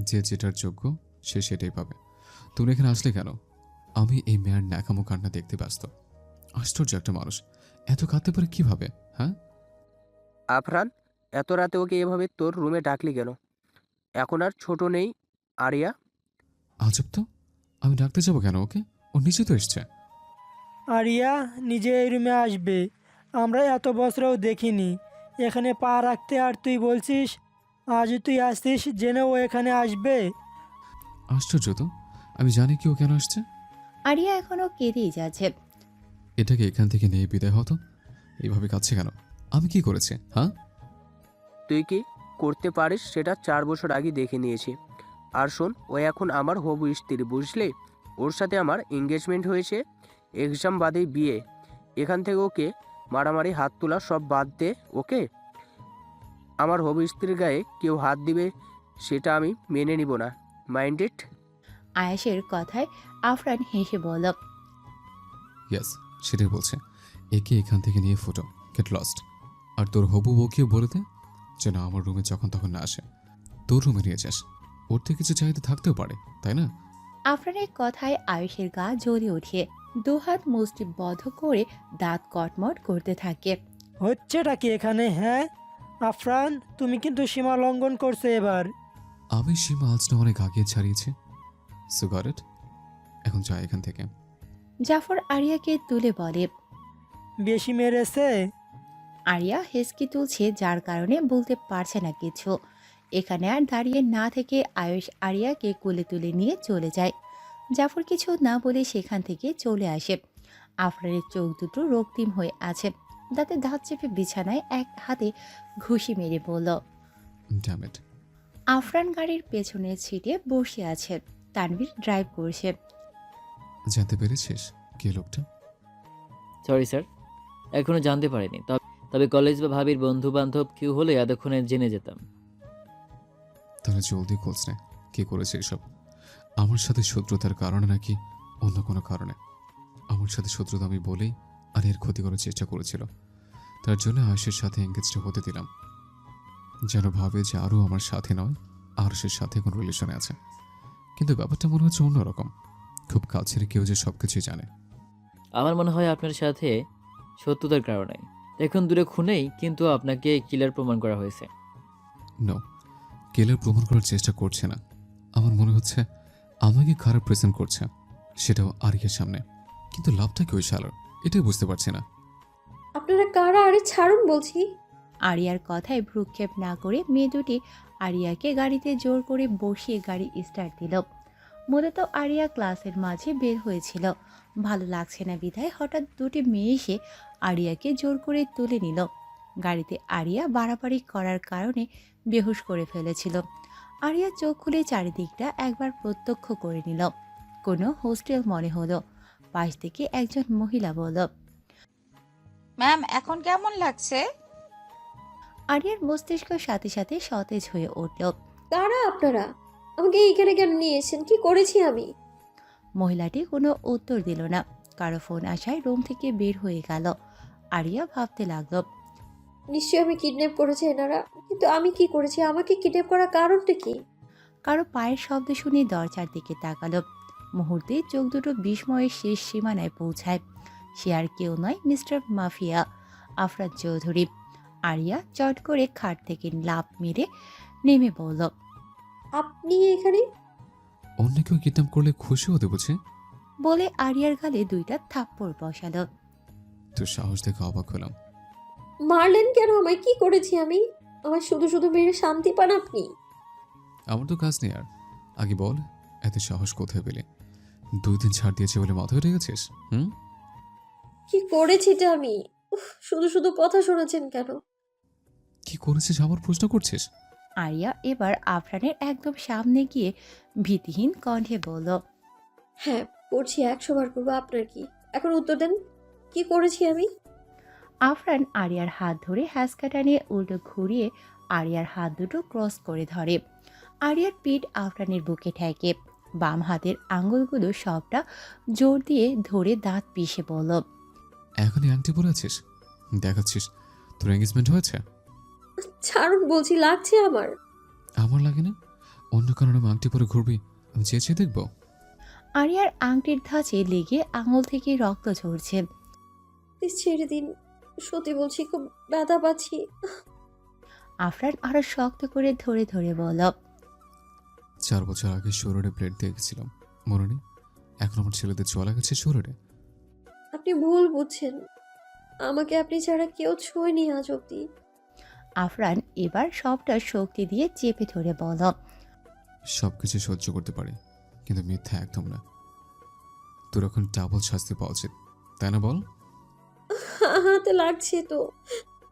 যে যেটার যোগ্য সে সেটাই পাবে। তুমি এখানে আসলে কেন? আমি এই মেয়ের ন্যাকামো কান্না দেখতে ব্যস্ত। আশ্চর্য একটা মানুষ, এত কাঁদতে পারে কিভাবে? হ্যাঁ, আফরান, এত রাতে ওকে এভাবে তোর রুমে ডাকলি কেন? এখন আর ছোট নেই আরিয়া। আজব তো, আমি ডাকতে যাবো কেন ওকে? ও নিচে তো এসছে। আরিয়া নিজে এই রুমে আসবে, আমরা এত বছরেও দেখিনি এখানে পা রাখতে, আর তুই বলছিস আজ তুই আসছিস জেনে ও এখানে আসবে? আশ্চর্য তো, আমি জানি কি ও কেন আসছে। আরিয়া এখনো কেঁদেই যাচ্ছে। এটাকে এখান থেকে নিয়ে বিদায় হতো। এইভাবে কাঁদছে কেন? আমি কি করেছি? হ্যাঁ, তুই কি করতে পারিস সেটা 4 বছর আগে দেখে নিয়েছি। আর শোন, ও এখন আমার হবু স্ত্রী, বুঝলি? ওর সাথে আমার এঙ্গেজমেন্ট হয়েছে, এক্সাম বাদেই বিয়ে। এখান থেকে ওকে মারামারি হাত তোলা সব বাদ দে। ওকে, আমার হবু স্ত্রীর গায়ে কেউ হাত দিবে সেটা আমি মেনে নিব না। মাইন্ডেড? আয়েশের কথায় আফরান হেসে বলল, ইয়েস, সেটাই বলছে। একে এখান থেকে নিয়ে ফুটো, গেট লস্ট। আর তোর হবু বউকেও বলে দে যেন আমার রুমে যখন তখন না আসে। তোর রুমে নিয়ে যাস, ওর থেকে কিছু চাইতে থাকতেও পারে, তাই না? আফরানের কথায় আয়েশের গা জ্বলে ওঠে। দুহাত মুষ্টিবদ্ধ করে দাঁত কটমট করতে থাকে। হচ্ছেটা কি এখানে? হ্যাঁ আফরান, তুমি কিন্তু সীমা লঙ্ঘন করছো এবার। আমি সীমা আজ না অনেক আগে ছাড়িয়েছি। সো গট ইট, এখন যা এখান থেকে। জাফর আরিয়াকে তুলে বলে। বেশি মেরেছে? আরিয়া হেসকি তুলছে, যার কারণে বলতে পারছে না কিছু। এখানে আর দাঁড়িয়ে না থেকে আয়ুষ আরিয়াকে কোলে তুলে নিয়ে চলে যায়। জাফর কিছু না বলে সেখান থেকে চলে আসে। আফরানের চোখ দুটো রক্তিম হয়ে আছে। দাঁতে দাঁত চেপে বিছানায় এক হাতে ঘুষি মেরে বলল। Damn it. আফরান গাড়ির পেছনের সিটে বসে আছে। তানভীর ড্রাইভ করছে। জানতে পেরেছিস কে লোকটা? সরি স্যার, এখনো জানতে পারিনি। তবে কলেজ বা ভাবির বন্ধু বান্ধব কেউ হলে এতক্ষণে জেনে যেতাম। তাহলে জলদি খোঁজ নে, কে করেছে এসব। আমার সাথে শত্রুতার কারণে নাকি অন্য কোনো কারণে? আমার সাথে শত্রুতা আমি বলেই আর এর ক্ষতি করার চেষ্টা করেছিল। তার জন্য আয়েশের সাথে এঙ্গেজড হতে দিলাম, যেন ভাবে যে আরও আমার সাথে নয়, আরশের সাথে কোনো রিলেশনে আছে। কিন্তু ব্যাপারটা মনে হচ্ছে অন্যরকম। খুব কাছের কেউ যে সব কিছুই জানে। আমার মনে হয় আপনার সাথে শত্রুতার কারণে। দেখুন, দূরে খুনেই কিন্তু আপনাকে কিলার প্রমাণ করা হয়েছে। নো, কেলের প্রমাণ করার চেষ্টা করছে না। আমার মনে হচ্ছে আমাকে খারাপ প্রেজেন্ট করছে, সেটাও আরিয়ার সামনে। কিন্তু লাভটা কি ওই শালার, এটাই বুঝতে পারছি না। আপনারা কারা? আরে ছাড়ুন বলছি। আরিয়ার কথায় ভ্রুক্ষেপ না করে মেয়ে দুটি আরিয়াকে গাড়িতে জোর করে বসিয়ে গাড়ি স্টার্ট দিল। মূলত আরিয়া ক্লাসের মাঝে বের হয়েছিল, ভালো লাগছে না বিধায় হঠাৎ দুটি মেয়ে এসে আরিয়াকে জোর করে তুলে নিল। গাড়িতে আরিয়া বাড়াবাড়ি করার কারণে বেহুশ করে ফেলেছিল। আরিয়া চোখ খুলে চারিদিকটা একবার প্রত্যক্ষ করে নিল। কোনো হোস্টেল মনে হলো। পাশ থেকে একজন মহিলা বলল, ম্যাম এখন কেমন লাগছে? আরিয়ার মস্তিষ্ক সাথে সাথে সতেজ হয়ে উঠল। কারা আপনারা? আমাকে এইখানে কেন নিয়ে এসেছেন? কি করেছি আমি? মহিলাটি কোনো উত্তর দিল না। কারো ফোন আসায় রুম থেকে বের হয়ে গেল। আরিয়া ভাবতে লাগলো, নিশ্চয়ই আমি কিডন্যাপ করেছে এনারা, কিন্তু আমি কি করেছি? আমাকে কিডন্যাপ করার কারণটা কি? কারো পায়ের শব্দ শুনে দরজার দিকে তাকালো। মুহূর্তে চোখ দুটো বিস্ময়ের শেষ সীমানায় পৌঁছায়। সে আর কেউ নয়, মিস্টার মাফিয়া আফরাদ চৌধুরী। আরিয়া চট করে খাট থেকে লাফ মেরে নেমে বলল, আপনি এখানে? অন্য কেউ কিডন্যাপ করলে খুশি হতে বুঝি? বলে আরিয়ার গালে দুইটা থাপ্পড় বসালো। তোর সাহস দেখে অবাক হলাম। মারলেন কেন আমায়? কি করেছি আমি? আমার শুধু শুধু মেরে শান্তি পান আপনি? আমার তো কাজ নেই আর। আগে বল, এত সাহস কোথায় পেলে? 2 দিন ছাড় দিয়েছে বলে মাথায় উঠে গেছিস? হুম? কি করেছিটা আমি? উফ, শুধু শুধু কথা শোনাচ্ছেন কেন? কি করেছিস আবার প্রশ্ন করছিস? আরিয়া এবার আফরানের একদম সামনে গিয়ে ভীতিহীন কণ্ঠে বলল, হ্যাঁ করছি, 100 বার করবো। আপনার কি? এখন উত্তর দেন, কি করেছি আমি? আফরান আরিয়ার হাত ধরে হ্যাসকাটা নিয়ে উল্টো ঘুরিয়ে আরিয়ার হাত দুটো ক্রস করে ধরে। আরিয়ার পিঠ আফরানের বুকে ঠেকে। বাম হাতের আঙুলগুলো সবটা জোর দিয়ে ধরে দাঁত পিষে বলল, এখনই আংটি পরে আছিস? দেখাচ্ছিস তোর এঙ্গেজমেন্ট হয়েছে? ছাড়ুন বলছি, লাগছে আমার। আমার লাগে না। অন্য কারণে আমি আংটি পরে ঘুরবি, আমি চেয়ে চেয়ে দেখবো? আরিয়ার আংটির ধাঁচে লেগে আঙুল থেকে রক্ত ঝরছে। প্লিজ ছেড়ে দিন, সত্যি বলছি, খুব ব্যথা পাচ্ছি। আফরান আরো শক্ত করে ধরে ধরে বলল, 4 বছর আগে শরীরে ব্লেড দিয়ে গেছিলাম, মনে নেই? এখন আমার ছেলেদের চলা গেছে শরীরে। আপনি ভুল বুঝছেন, আমাকে আপনি ছাড়া কেউ ছোঁয়নি আজ অব্দি। আফরান এবার সবটা শক্তি দিয়ে চেপে ধরে বলল, সবকিছু সহ্য করতে পারি, কিন্তু মিথ্যা একদম না। তোর এখন ডাবল শাস্তি পাওয়া উচিত, তাই না বল? হাতে লাগছে তো,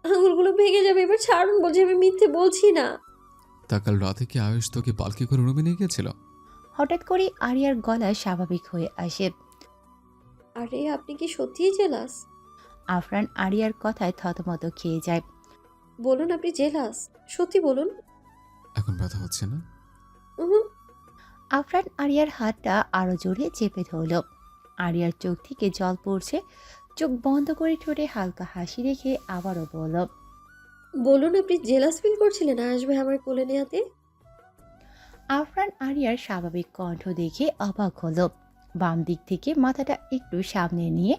আঙুলগুলো ভেঙে যাবে। এবার ছাড়ুন বলছি, আমি মিথ্যে বলছি না। তা কাল রাতে কি আয়ুষ তোকে পালকি করে রুমে নিয়ে গিয়েছিল? হঠাৎ করে আরিয়ার গলা স্বাভাবিক হয়ে আসে। আরে আপনি কি সত্যিই জেলাস? আফরান আরিয়ার কথায় থতমত খেয়ে যায়। বলুন আপনি জেলাস, সত্যি বলুন। এখন ব্যথা হচ্ছে না? উহুম। আফরান আরিয়ার হাতটা আরো জোরে চেপে ধরল। আরিয়ার চোখ থেকে জল পড়ছে। চোখ বন্ধ করে ঠোঁটে হালকা হাসি রেখে আবারও বলল, বলুন আপনি জেলাস ফিল করছিলেন আয়ুষ ভাই আমার কোলে নেওয়াতে? আফরান আরিয়ার স্বাভাবিক কণ্ঠ দেখে অবাক হলো। বাম দিক থেকে মাথাটা একটু সামনে নিয়ে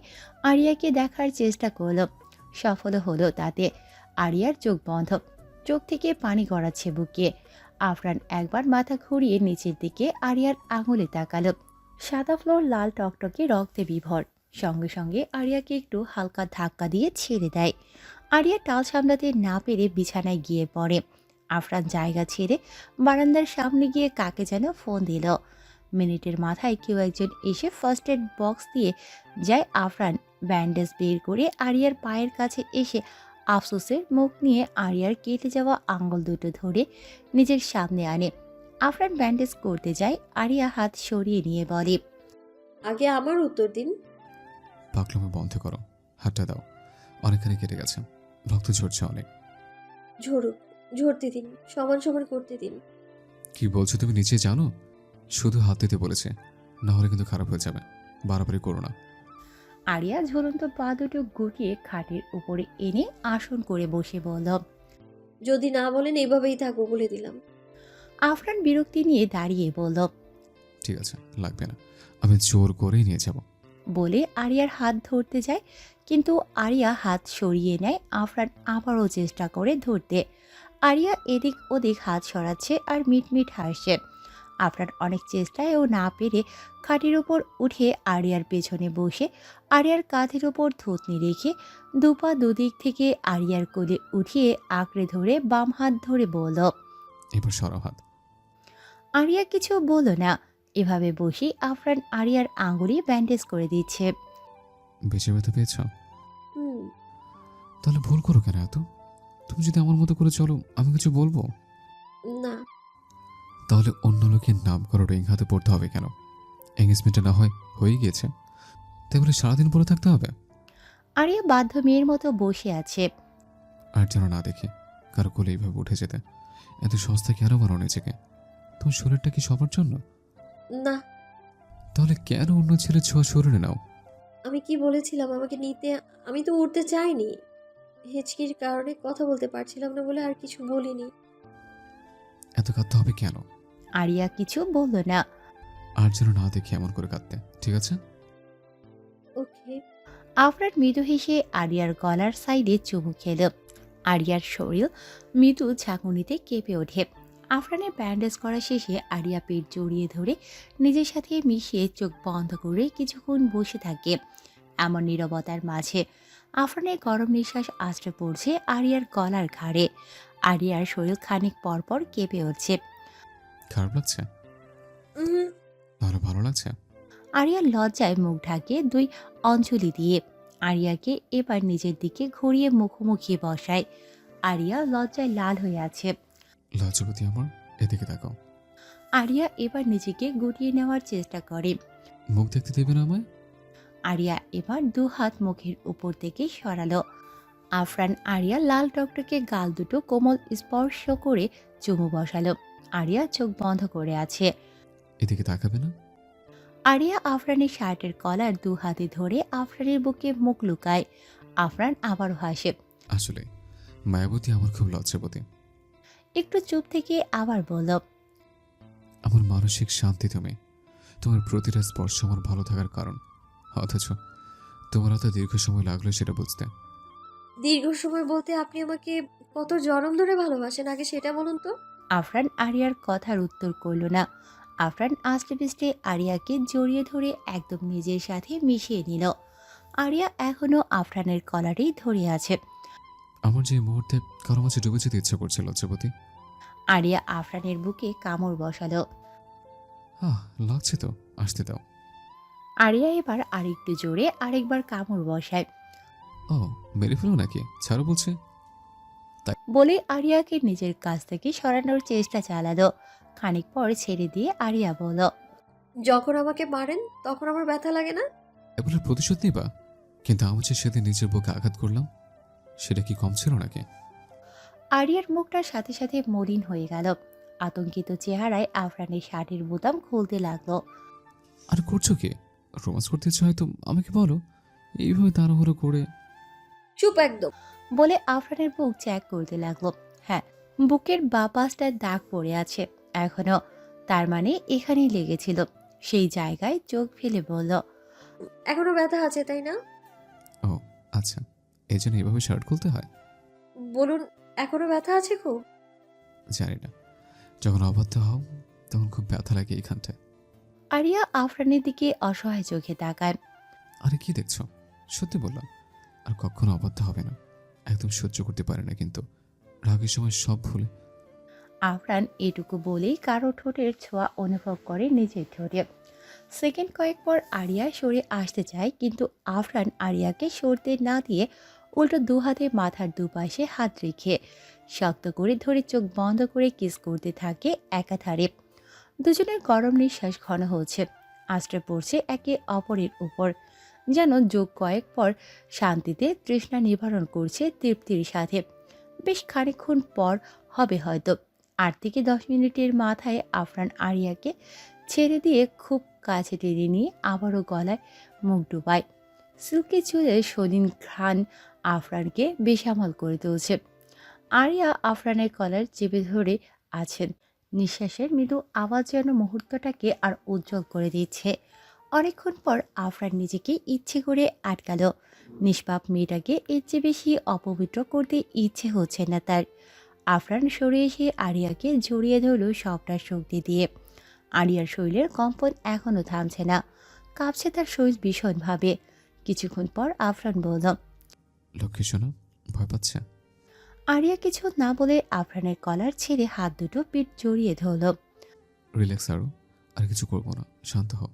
আরিয়াকে দেখার চেষ্টা করলো। সফল হলো তাতে। আরিয়ার চোখ বন্ধ, চোখ থেকে পানি গড়াচ্ছে বুকে। আফরান একবার মাথা ঘুরিয়ে নিচের দিকে আরিয়ার আঙুলে তাকালো। সাদা ফ্লোর লাল টকটকে রক্তে বিভর। সঙ্গে সঙ্গে আরিয়াকে একটু হালকা ধাক্কা দিয়ে ছেড়ে দেয়। আরিয়া টাল সামলাতে না পেরে বিছানায় গিয়ে পড়ে। আফরান জায়গা ছেড়ে বারান্দার সামনে গিয়ে কাকে যেন ফোন দিল। মিনিটের মাথায় কেউ একজন এসে ফার্স্ট এড বক্স দিয়ে যায়। আফরান ব্যান্ডেজ বের করে আরিয়ার পায়ের কাছে এসে আফসোসের মুখ নিয়ে আরিয়ার কেটে যাওয়া আঙ্গুল দুটো ধরে নিজের সামনে আনে। আফরান ব্যান্ডেজ করতে যায়, আরিয়া হাত সরিয়ে নিয়ে বলে, আগে আমার উত্তর দিন। পাগলামি বন্ধ করো, হাতটা দাও। অনেকখানি কেটে গেছে, রক্ত ঝরছে অনেক। ঝরুক, ঝরতে দিন, সমান সমান করতে দিন। কি বলছো তুমি নিচে জানো? শুধু হাত দিতে বলেছে, না হলে কিন্তু খারাপ হয়ে যাবে। বাড়াবাড়ি করো না। আরিয়া ঝুলন্ত পা দুটো গুটিয়ে খাটের উপরে এনে আসন করে বসে বলল। যদি না বলেন এইভাবেই থাকবো বলে দিলাম। আফরান বিরক্তি নিয়ে দাঁড়িয়ে বলল, ঠিক আছে, লাগবে না, আমি জোর করেই নিয়ে যাব। বলে আরিয়ার হাত ধরতে যায়, কিন্তু আরিয়া হাত সরিয়ে নেয়। আফরান আবারও চেষ্টা করে ধরতে। আরিয়া এদিক ওদিক হাত সরাচ্ছে আর মিটমিট হাসছে। আফরান অনেক চেষ্টায়ও না পেরে খাটের উপর উঠে আরিয়ার পেছনে বসে আরিয়ার কাঁধের উপর থুতনি রেখে দুপা দুদিক থেকে আরিয়ার কোলে উঠিয়ে আঁকড়ে ধরে বাম হাত ধরে বলল। এবার সরাও হাত। আরিয়া কিছু বলল না। এভাবে বসেই আফরান আরিয়ার আঙুলে ব্যান্ডেজ করে দিচ্ছে। বেঁচে ব্যথা পেয়েছ? হুম। তাহলে ভুল করো কেন এত? তুমি যদি আমার মতো করে চলো, আমি কিছু বলবো না। তাহলে অন্য লোকের নাম করো রিং হাতে পড়তে হবে কেন? এঙ্গেজমেন্টে না হয় হয়ে গিয়েছে, তাই বলে সারাদিন পরে থাকতে হবে? আরিয়া বাধ্য মেয়ের মতো বসে আছে। আর যেন না দেখি কারো কোলে এইভাবে উঠে যেতে। এত সস্তা কেন মারো নিজেকে? তোমার শরীরটা কি সবার জন্য? না। তাহলে কেন অন্য ছেলে ছোঁয়া শরীরে নাও? আমি কি বলেছিলাম আমাকে নিতে? আমি তো উঠতে চাইনি। হিচকির কারণে কথা বলতে পারছিলাম না বলে আর কিছু বলিনি। এত কাঁদতে হবে কেন? আরিয়া কিছু বলল না। আর যেন না দেখি এমন করে কাঁদতে, ঠিক আছে? ওকে। আফরান মৃদু হেসে আরিয়ার গলার সাইডে চুমু খেল। আরিয়ার শরীর মৃদু ঝাঁকুনিতে কেঁপে ওঠে। আফরানের ব্যান্ডেজ করা শেষে আরিয়া পেট জড়িয়ে ধরে নিজের সাথে মিশিয়ে চোখ বন্ধ করে কিছুক্ষণ বসে থাকে। এমন নীরবতার মাঝে আফরানের গরম নিঃশ্বাস আশ্রে পড়ছে আরিয়ার গলার ঘাড়ে। আরিয়ার শরীর খানিক পরপর কেঁপে উঠছে। খারাপ লাগছে? উম, ভালো ভালো লাগছে? আরিয়া লজ্জায় মুখ ঢাকে দুই অঞ্জলি দিয়ে। আরিয়াকে এবার নিজের দিকে ঘুরিয়ে মুখোমুখি বসায়। আরিয়া লজ্জায় লাল হয়ে আছে। লজ্জাবতী আমার, এদিকে তাকাও। আরিয়া এবার নিজেকে গুটিয়ে নেওয়ার চেষ্টা করে। মুখ দেখতে দেবে না আমায়? আরিয়া এবার দু হাত মুখের উপর থেকে সরালো। আফরান আরিয়া লাল টকটকে গাল দুটো কোমল স্পর্শ করে চুমু বসালো। আরিয়া চোখ বন্ধ করে আছে। এদিকে তাকাবে না? আরিয়া আফরানের শার্টের কলার দু হাতে ধরে আফরানের বুকে মুখ লুকায়। আফরান আবারও হাসে। আসলে মায়াবতী আমার খুব লজ্জাবতী। একটু চুপ থেকে আবার বলল, আমার মানসিক শান্তি তুমি। তোমার প্রতিটা স্পর্শ আমার ভালো থাকার কারণ। অথচ তোমার হাতে দীর্ঘ সময় লাগলো সেটা বুঝতে। দীর্ঘ সময় বলতে আপনি আমাকে কত জনম ধরে ভালোবাসেন আগে সেটা বলুন তো। আফরান আরিয়ার কথার উত্তর করল না। আফরান আস্তে পিষ্টে আরিয়াকে জড়িয়ে ধরে একদম নিজের সাথে মিশিয়ে নিল। আরিয়া এখনো আফরানের কলারেই ধরে আছে। আমার যে এই মুহূর্তে কারো মাঝে ডুবে যেতে ইচ্ছা করছে লজ্জাবতী। আরিয়া আফরানের বুকে কামড় বসালো। লাগছে তো, আসতে দাও। আরিয়া এবার আরেকটু জোরে আরেকবার কামড় বসায়। ও, মেরে ফেলো নাকি? ছাড়ো বলছে। বলে আরিয়াকে নিজের কাছ থেকে সরানোর চেষ্টা চালালো। খানিক পর ছেড়ে দিয়ে আরিয়া বলল, যখন আমাকে মারেন তখন আমার ব্যথা লাগে না? এবার প্রতিশোধ নিবা? কিন্তু আমি যে সেদিন নিজের বুকে আঘাত করলাম, সেটা কি কম ছিল নাকি? আরিয়ার মুখটার সাথে সাথে মলিন হয়ে গেল। আতঙ্কিত চেহারায় আফরানের শার্টের বোতাম খুলতে লাগলো। আর করছো কি? রোমান্স করতে ইচ্ছে হয়তো আমাকে বলো। এইভাবে তাড়াহুড়ো করে। চুপ একদম। বলে আফরানের বুক চেক করতে লাগলো। হ্যাঁ, বুকের বাঁ পাশটায় দাগ পড়ে আছে এখনো। তার মানে এখানেই লেগেছিল। সেই জায়গায় চোখ ফেলে বলল, এখনো ব্যথা আছে তাই না? ও আচ্ছা, এই জন্য এইভাবে শার্ট খুলতে হয়? বলুন, এখনো ব্যথা আছে খুব? জানি না, যখন অবাধ্য হও তখন খুব ব্যথা লাগে এইখানটায়। আরিয়া আফরানের দিকে অসহায় চোখে তাকায়। আরে কি দেখছো? সত্যি বললাম, আর কখনো অবাধ্য হবে না। একদম সহ্য করতে পারে না কিন্তু রাগের সময় সব ভুলে। আফরান এটুকু বলেই কারো ঠোঁটের ছোঁয়া অনুভব করে নিজের ঠোঁটে। সেকেন্ড কয়েক পর আরিয়া সরে আসতে চায়, কিন্তু আফরান আরিয়াকে সরতে না দিয়ে উল্টো দু হাতে মাথার দুপাশে হাত রেখে শক্ত করে ধরে চোখ বন্ধ করে কিস করতে থাকে একাধারে। দুজনের গরম নিঃশ্বাস ঘন হচ্ছে, আশ্রয় পড়ছে একে অপরের উপর। যেন যোগ কয়েক পর শান্তিতে তৃষ্ণা নিবারণ করছে তৃপ্তির সাথে। বেশ খানিকক্ষণ পর হবে হয়তো। 8 থেকে 10 মিনিটের মাথায় আফরান আরিয়াকে ছেড়ে দিয়ে খুব কাছে টেনে নিয়ে আবারও গলায় মুখ ডুবায়। সিল্কি চুলে সদিন ঘ্রাণ আফরানকে বেসামাল করে তুলছে। আরিয়া আফরানের কলার চেপে ধরে আছেন। নিঃশ্বাসের মৃদু আওয়াজ যেন মুহূর্তটাকে আর উজ্জ্বল করে দিচ্ছে। অনেকক্ষণ পর আফরান নিজেকে ইচ্ছে করে আটকালো। নিষ্পাপ মেয়েটাকে এর চেয়ে বেশি অপবিত্র করতে ইচ্ছে হচ্ছে না তার। আফরান সরে এসে আরিয়াকে জড়িয়ে ধরল সবটা শক্তি দিয়ে। আরিয়ার শরীরের কম্পন এখনো থামছে না, কাঁপছে তার শরীর ভীষণভাবে। কিছুক্ষণ পর আফরান বলল, লক্ষ্মী শোনো, ভয় পাচ্ছে? আরিয়া কিছু না বলে আফরানের কলার ছেড়ে হাত দুটো পিঠ জড়িয়ে ধরল। রিল্যাক্স আরো, আর কিছু করবো না, শান্ত হও।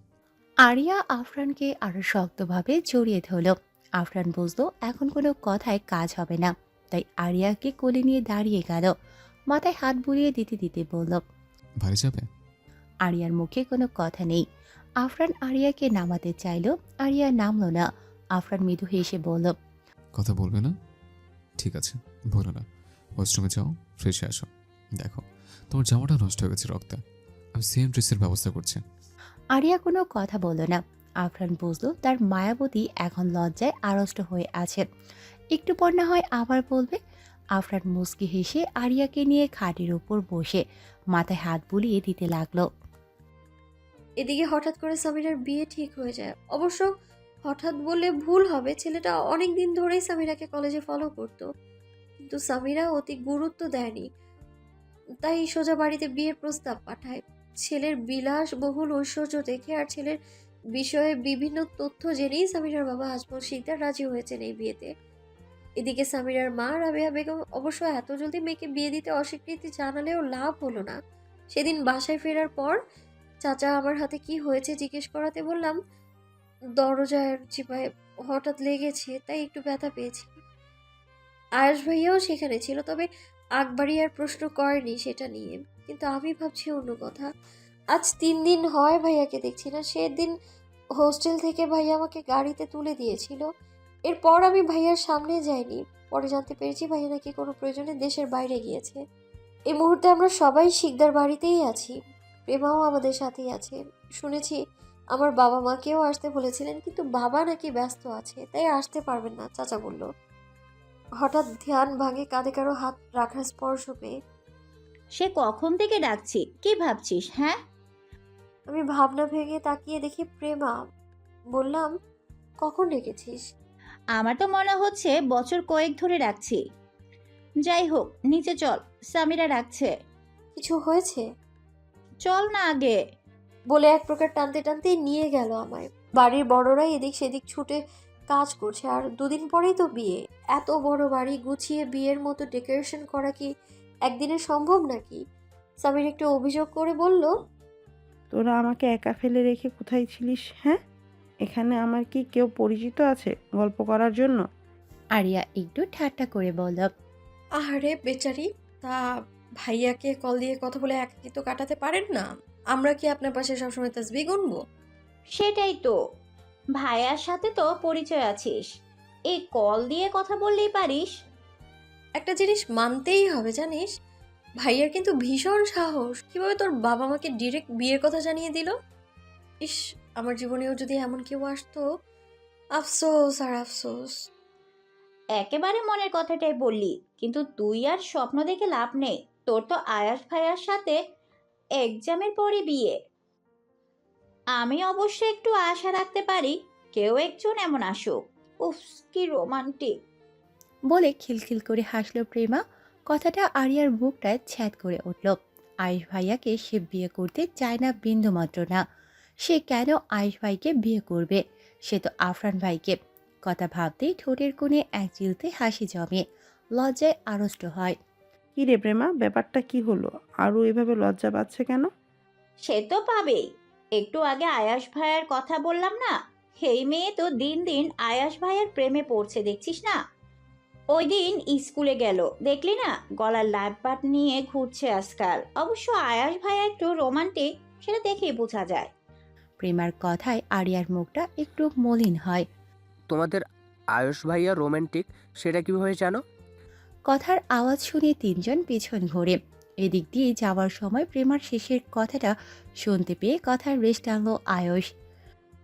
আরিয়া আফরানকে আরো শক্তভাবে জড়িয়ে ধরল। আফরান বুঝলো এখন কোনো কথায় কাজ হবে না, তাই আরিয়াকে কোলে নিয়ে দাঁড়িয়ে গেল। মাথায় হাত বুলিয়ে দিতে দিতে বলল, বাড়ি যাবে? আরিয়ার মুখে কোনো কথা নেই। আফরান আরিয়াকে নামাতে চাইল, আরিয়া নামলো না। আফরান মৃদু হেসে বলল, কথা বলবে না? ঠিক আছে, বলো না। ওয়াশরুমে যাও, ফ্রেশে আসো। দেখো তোমার জামাটা নষ্ট হয়ে গেছে রক্তে। আমি সেম ড্রেসের ব্যবস্থা করছি। আরিয়া কোনো কথা বলল না। আফরান বুঝলো তার মায়াবতী এখন লজ্জায় আড়ষ্ট হয়ে আছে। একটু পর না হয় আবার বলবে। আফরান মুচকি হেসে আরিয়াকে নিয়ে খাটের উপর বসে মাথায় হাত বুলিয়ে দিতে লাগলো। এদিকে হঠাৎ করে সামিরার বিয়ে ঠিক হয়ে যায়। অবশ্য হঠাৎ বললে ভুল হবে, ছেলেটা অনেক দিন ধরেই সামিরাকে কলেজে ফলো করত, কিন্তু সামিরা অতি গুরুত্ব দেয়নি, তাই সোজা বাড়িতে বিয়ের প্রস্তাব পাঠায়। ছেলের বিলাসবহুল ঐশ্বর্য দেখে আর ছেলের বিষয়ে বিভিন্ন তথ্য জেনেই সামিরার বাবা আজমল শিকদার রাজি হয়েছেন এই বিয়েতে। এদিকে সামিরার মা রাবেয়া বেগম অবশ্য এত জলদি মেয়েকে বিয়ে দিতে অস্বীকৃতি জানালেও লাভ হলো না। সেদিন বাসায় ফেরার পর চাচা আমার হাতে কি হয়েছে জিজ্ঞেস করাতে বললাম দরজার চিপায় হঠাৎ লেগেছে, তাই একটু ব্যথা পেয়েছি। আয়েশ ভাইয়াও সেখানে ছিল, তবে আকবরী আর প্রশ্ন করেনি সেটা নিয়ে। কিন্তু আমি ভাবছি অন্য কথা। আজ 3 দিন হয় ভাইয়াকে দেখছি না। সেদিন হোস্টেল থেকে ভাইয়া আমাকে গাড়িতে তুলে দিয়েছিল, এরপর আমি ভাইয়ার সামনে যাইনি। পরে জানতে পেরেছি ভাইয়া নাকি কোনো প্রয়োজনে দেশের বাইরে গিয়েছে। এই মুহূর্তে আমরা সবাই শিকদার বাড়িতেই আছি, প্রেমাও আমাদের সাথেই আছে। শুনেছি আমার বাবা মাকেও আসতে বলেছিলেন, কিন্তু বাবা নাকি ব্যস্ত আছে, তাই আসতে পারবেন না চাচা বলল। হঠাৎ ধ্যান ভাঙে কাঁধে কারো হাত রাখার স্পর্শ পেয়ে। সে কখন থেকে ডাকছি, কি ভাবছিস? হ্যাঁ, আমি ভাবনা ভেঙে তাকিয়ে দেখি প্রেমা। বললাম, কখন ডেকেছিস? আমার তো মনে হচ্ছে বছর কয়েক ধরে ডাকছি। যাই হোক, নিচে চল, সামিরা ডাকছে। কিছু হয়েছে? চল না আগে। বলে এক প্রকার টানতে টানতে নিয়ে গেল আমায়। বাড়ির বড়রাই এদিক সেদিক ছুটে কাজ করছে, আর 2 দিন পরেই তো বিয়ে। এত বড় বাড়ি গুছিয়ে বিয়ের মতো ডেকোরেশন করা কি একদিনে সম্ভব নাকি? সামির একটু অভিযোগ করে বলল, তোরা আমাকে একা ফেলে রেখে কোথায় ছিলিস? হ্যাঁ, এখানে আমার কি কেউ পরিচিত আছে গল্প করার জন্য? আরিয়া একটু ঠাট্টা করে বলল। আহারে বেচারি, তা ভাইয়াকে কল দিয়ে কথা বলে একাকিত্ব কাটাতে পারেন না? আমরা কি আপনার পাশে সবসময় তাসবিহ গুনবো? সেটাই তো, ভাইয়ার সাথে তো পরিচয় আছিস, এই কল দিয়ে কথা বললেই পারিস। একটা জিনিস মানতেই হবে জানিস, ভাইয়ার কিন্তু ভীষণ সাহস। কিভাবে তোর বাবা মাকে ডিরেক্ট বিয়ের কথা জানিয়ে দিল? ইস, আমার জীবনেও যদি এমন কেউ আসতো, আফসোস আর আফসোস। একেবারে মনের কথাটাই বললি, কিন্তু তুই আর স্বপ্ন দেখে লাভ নেই। তোর তো আয়াস ভাইয়ার সাথে এক্সামের পরে বিয়ে। আমি অবশ্য একটু আশা রাখতে পারি কেউ একজন এমন আসুক। উফ, কি রোমান্টিক। বলে খিলখিল করে হাসল প্রেমা। কথাটা আরিয়ার বুকটায় ছ্যাদ করে উঠল। আয়েশ ভাইয়াকে সে বিয়ে করতে চায় না বিন্দুমাত্র না। সে কেন আয়েশ ভাইকে বিয়ে করবে? সে তো আফরান ভাইকে। কথা ভাবতেই ঠোঁটের কোণে এক চিলতে হাসি জমে, লজ্জায় আড়ষ্ট হয়। কি রে প্রেমা, ব্যাপারটা কি হলো? আরও এভাবে লজ্জা পাচ্ছে কেন? সে তো পাবেই। একটু আগে আয়াস ভাইয়ার কথা বললাম না, সেই মেয়ে তো দিন দিন আয়াস ভাইয়ার প্রেমে পড়ছে, দেখছিস না? ওই দিন স্কুলে গেল, দেখলি না? গলার লাইটবাট নিয়ে ঘুরছে আজকাল। অবশ্য আয়াস ভাইয়া একটু রোমান্টিক, সেটা দেখেই বোঝা যায়। প্রেমার কথায় আরিয়ার মুখটা একটু মলিন হয়। তোমাদের আয়ুষ ভাইয়া রোমান্টিক, সেটা কিভাবে জানো? কথার আওয়াজ শুনে 3 জন পিছন ঘোরে। এদিক দিয়ে যাওয়ার সময় প্রেমার শেষের কথাটা শুনতে পেয়ে কথার রেশ টানল আয়ুষ।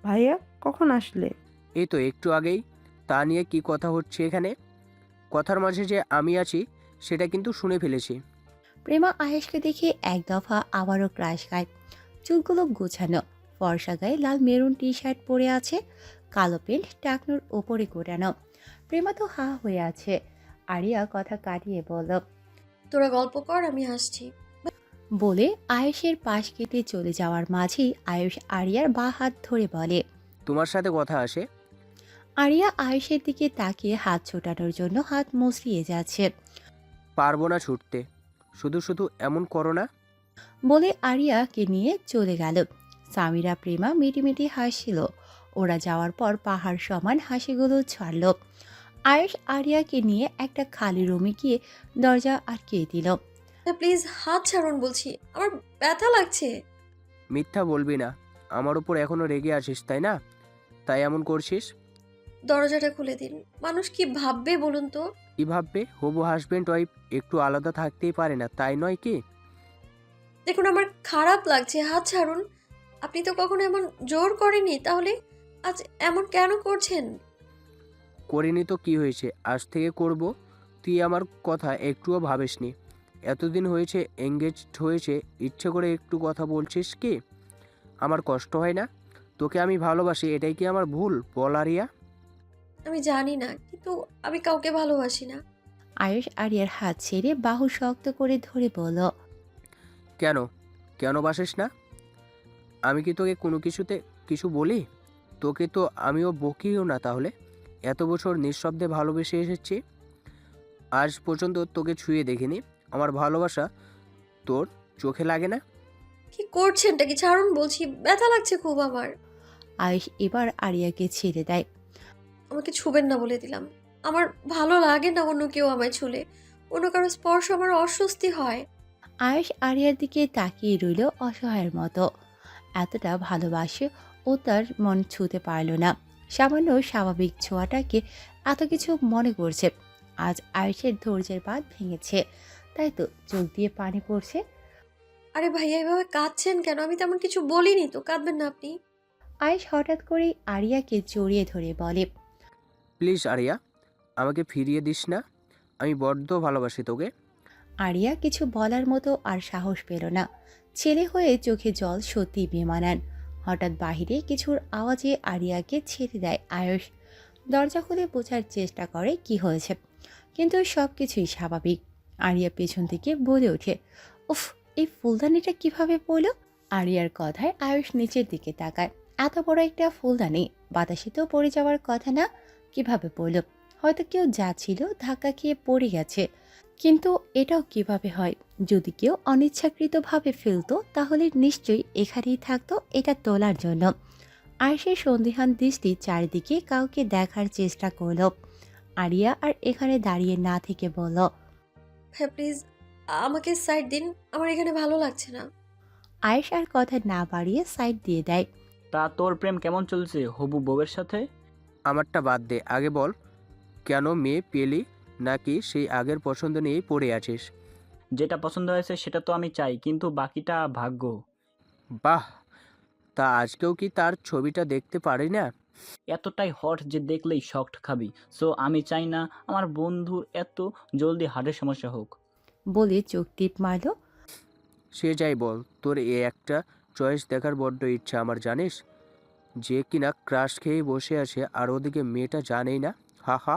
ভাইয়া কখন আসলে? এই তো একটু আগেই। তা নিয়ে কি কথা হচ্ছে এখানে? কথার মাঝে যে আমি আছি সেটা কিন্তু শুনে ফেলেছি। প্রেমা আয়েশকে দেখে এক দফা আবারও ক্রাশ খায়। চুলগুলো গোছানো, ফর্সা গায়ে লাল মেরুন টি শার্ট পরে আছে, কালো প্যান্ট টাকনুর ওপরে গোটানো। প্রেমা তো হা হয়ে আছে। আরিয়া কথা কাটিয়ে বলল, তোরা গল্প কর, আমি আসছি। বলে আয়েশের পাশ কেটে চলে যাওয়ার মাঝেই আয়েশ আরিয়ার বা হাত ধরে বলে। তোমার সাথে কথা আসে। আরিয়া আয়েশের দিকে তাকিয়ে হাত ছোটানোর জন্য হাত মুচড়িয়ে যাচ্ছে। পারবো না ছুটতে, শুধু শুধু এমন করো না। বলে আরিয়াকে নিয়ে চলে গেল। সামিরা প্রেমা মিটিমিটি হাসছিল। ওরা যাওয়ার পর পাহাড় সমান হাসিগুলো ছাড়ল। আয়েশ আরিয়াকে নিয়ে একটা খালি রুমে গিয়ে দরজা আটকিয়ে দিল। প্লিজ হাত ছাড়ুন বলছি, আমার ব্যথা লাগছে। মিথ্যা বলবি না, আমার উপর এখনো রেগে আছিস তাই না? তাই এমন করছিস। দরজাটা খুলে দিন, মানুষ কি ভাববে বলুন তো? কি ভাববে? হবু হাজবেন্ড ওয়াইফ একটু আলাদা থাকতেই পারে না, তাই নয় কি? দেখুন, আমার খারাপ লাগছে, হাত ছাড়ুন। আপনি তো কখনো এমন জোর করেননি, তাহলে আজ এমন কেন করছেন? করিনি তো কি হয়েছে, আজ থেকে করব। তুই আমার কথা একটুও ভাবিসনি। এতদিন হয়েছে এঙ্গেজড হয়েছে, ইচ্ছে করে একটু কথা বলছিস কি? আমার কষ্ট হয় না? তোকে আমি ভালোবাসি, এটাই কি আমার ভুল বল আরিয়া? আমি জানি না, কিন্তু আমি কাউকে ভালোবাসি না। আয়ুষ আরিয়ার হাত ছেড়ে বাহু শক্ত করে ধরে বলল, কেন? কেন বাসিস না? আমি কি তোকে কোনো কিছুতে কিছু বলি? তোকে তো আমিও বকিও না তাহলে। এত বছর নিঃশব্দে ভালোবেসে এসেছি, আজ পর্যন্ত তোকে ছুঁয়ে দেখিনি। আমার ভালোবাসা তোর চোখে লাগে না? কি করছেনটা কি? ছাড়ুন বলছি, ব্যথা লাগছে খুব আমার। আয়ুষ এবার আরিয়াকে ছেড়ে দেয়। আমাকে ছুবেন না বলে দিলাম। আমার ভালো লাগে না অন্য কেউ আমায় ছুলে। অন্য কারো স্পর্শ আমার অস্বস্তি হয়। আয়ুষ আরিয়ার দিকে তাকিয়ে রইল অসহায়ের মতো। এতটা ভালোবাসে ও তার মন ছুঁতে পারল না। সামান্য স্বাভাবিক ছোঁয়াটাকে এত কিছু মনে করছে। আজ আয়ুষের ধৈর্যের বাঁধ ভেঙেছে, তাই তো চোখ দিয়ে পানি পড়ছে। আরে ভাইয়া, এভাবে কাঁদছেন কেন? আমি তেমন কিছু বলিনি তো, কাঁদবেন না আপনি। আয়ুষ হঠাৎ করেই আরিয়াকে জড়িয়ে ধরে বলে, প্লিজ আরিয়া, আমাকে ফিরিয়ে দিস না। আমি বড্ড ভালোবাসি তোকে। আরিয়া কিছু বলার মতো আর সাহস পেল না। ছেলে হয়ে চোখে জল সত্যি বেমানান। হঠাৎ বাহিরে কিছুর আওয়াজে আরিয়াকে ছেড়ে দেয় আয়ুষ। দরজা খুলে বোঝার চেষ্টা করে কি হয়েছে, কিন্তু সব কিছুই স্বাভাবিক। আরিয়া পেছন থেকে বলে ওঠে, উফ, এই ফুলদানিটা কিভাবে পড়ল? আরিয়ার কথায় আয়ুষ নিচের দিকে তাকায়। এত বড় একটা ফুলদানি বাতাসে তো পড়ে যাওয়ার কথা না, কিভাবে পড়ল? হয়তো কেউ যাচ্ছিল, ধাক্কা খেয়ে পড়ে গেছে। কিন্তু এটাও কিভাবে হয়? যদি কেউ অনিচ্ছাকৃতভাবে ফেলতো তাহলে নিশ্চয়ই এখানেই থাকতো এটা তোলার জন্য। আর সেই সন্দিহান দৃষ্টি চারিদিকে কাউকে দেখার চেষ্টা করলো। আরিয়া আর এখানে দাঁড়িয়ে না থেকে বলল, হ্যাঁ প্লিজ, আমাকে সাইড দিন, আমার এখানে ভালো লাগছে না। আয়েশ আর কথা না বাড়িয়ে সাইড দিয়ে দেয়। তা তোর প্রেম কেমন চলছে হবু বউয়ের সাথে? আমারটা বাদ দে, আগে বল কেন মেয়ে পেলি, নাকি সেই আগের পছন্দ নিয়েই পড়ে আছিস? যেটা পছন্দ হয়েছে সেটা তো আমি চাই, কিন্তু বাকিটা ভাগ্য। বাহ, তা আজকেও কি তার ছবিটা দেখতে পারি না? এতটাই হট যে দেখলেই শকড খাবি। সো আমি চাই না আমার বন্ধুর এত জলদি হার্টের সমস্যা হোক। বলে চোখ টিপ মারল। সে যাই বল, তোর এ একটা চয়েস দেখার বড্ড ইচ্ছা আমার, জানিস? যে কিনা ক্রাশ খেয়ে বসে আছে আর ওদিকে মেয়েটা জানেই না। হা হা।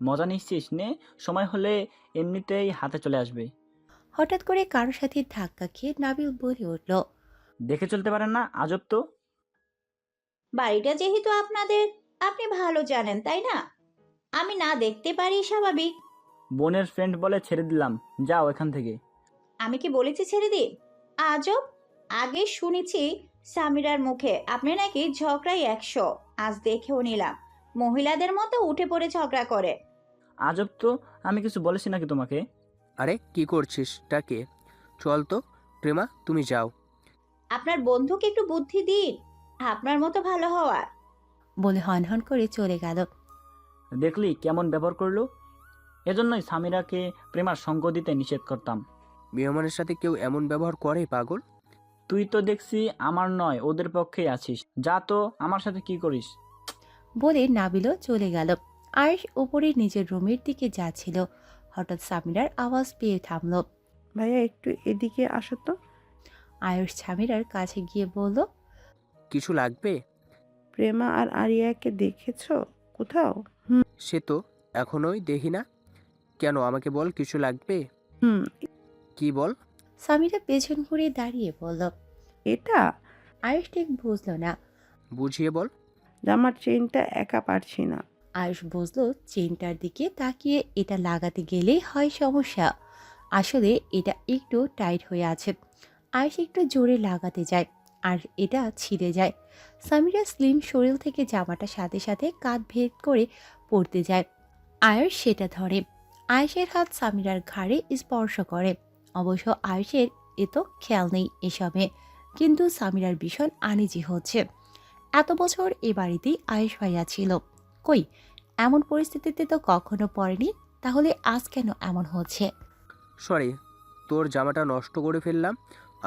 মজা নিচ্ছিস? নে, সময় হলে এমনিতেই হাতে চলে আসবে। হঠাৎ করে কারোর সাথে ধাক্কা খেয়ে নাবিল বলে উঠল, দেখে চলতে পারেন না? আজব তো। বাড়িটা যেহেতু আপনাদের, আপনি ভালো জানেন তাই না? আমি না দেখতে পারি স্বাভাবিক। বোনের ফ্রেন্ড বলে ছেড়ে দিলাম, যাও এখান থেকে। আমি কি বলেছি ছেড়ে দিন? আজব, আগে শুনেছি সামিরার মুখে আপনি নাকি ঝগড়াই 100। আজ দেখেও নিলাম মহিলাদের মতো উঠে পড়ে ঝগড়া করে। আজব তো, আমি কিছু বলেছি নাকি তোমাকে? আরে কি করছিস টাকে? চল তো প্রেমা, তুমি যাও। আপনার বন্ধুকে একটু বুদ্ধি দিন, আপনার মতো ভালো হওয়ার। বলে হনহন করে চলে গেল। দেখলি কেমন ব্যবহার করলো? এজন্যই সামিরাকে প্রেমার সঙ্গ দিতে নিষেধ করতাম। মেহমানের সাথে কেউ এমন ব্যবহার করে পাগল? তুই তো দেখছি আমার নয় ওদের পক্ষেই আছিস, যা তো আমার সাথে কি করিস। বলে নাবিলও চলে গেল। আয়েশ উপরে নিজের রুমের দিকে যাচ্ছিল। হঠাৎ সামিরার আওয়াজ পেয়ে থামল। ভাইয়া একটু এদিকে আসো তো। আয়ুষ সামিরার কাছে গিয়ে বলল, কিছু লাগবে? প্রেমা আর আরিয়াকে দেখেছো কোথাও? সে তো এখনোই দেখি না। কেন, আমাকে বল, কিছু লাগবে? হুম। কি বল? সামিরা পেছন ঘুরে দাঁড়িয়ে বলল। এটা? আয়ুষ ঠিক বুঝল না। বুঝিয়ে বল। জামার চেনটা একা পারছি না। আয়ুষ বুঝলো চেনটার দিকে তাকিয়ে এটা লাগাতে গেলেই হয় সমস্যা। আসলে এটা একটু টাইট হয়ে আছে। আয়ুষ একটু জোরে লাগাতে যায় আর এটা ছিঁড়ে যায়। সামিরা স্লিম শরীর থেকে জামাটা সাথে সাথে কাঁধ ভেদ করে পড়তে যায়। আয়ুষ সেটা ধরে। আয়ুষের হাত সামিরার ঘাড়ে স্পর্শ করে। অবশ্য আয়ুষের এত খেয়াল নেই এসবে, কিন্তু সামিরার ভীষণ আনিজি হচ্ছে। এত বছর এ বাড়িতেই আয়ুষ ভাইয়া ছিল, কই এমন পরিস্থিতিতে তো কখনো পড়েনি। তাহলে আজ কেন এমন হচ্ছে? সরি, তোর জামাটা নষ্ট করে ফেললাম।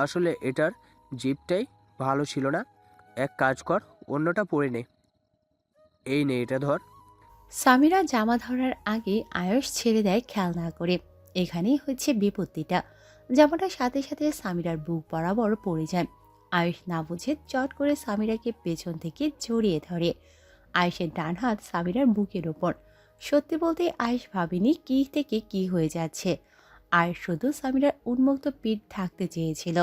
আসলে এটার জিপটাই ভালো ছিল না। এক কাজ কর, অন্যটা পরে নে। এই নে, এটা ধর। সামিরা জামা ধরার আগে আয়ুষ ছেড়ে দেয় খেয়াল না করে। এখানেই হচ্ছে বিপত্তিটা। জামাটা সাথে সাথে সামিরার বুক বরাবর পড়ে যায়। আয়ুষ না বুঝে চট করে সামিরাকে পেছন থেকে জড়িয়ে ধরে। আয়ুষের ডান হাত সামিরার বুকের ওপর। সত্যি বলতে আয়ুষ ভাবেনি কি থেকে কি হয়ে যাচ্ছে। আয়ুষ শুধু সামিরার উন্মুক্ত পিঠ থাকতে চেয়েছিল।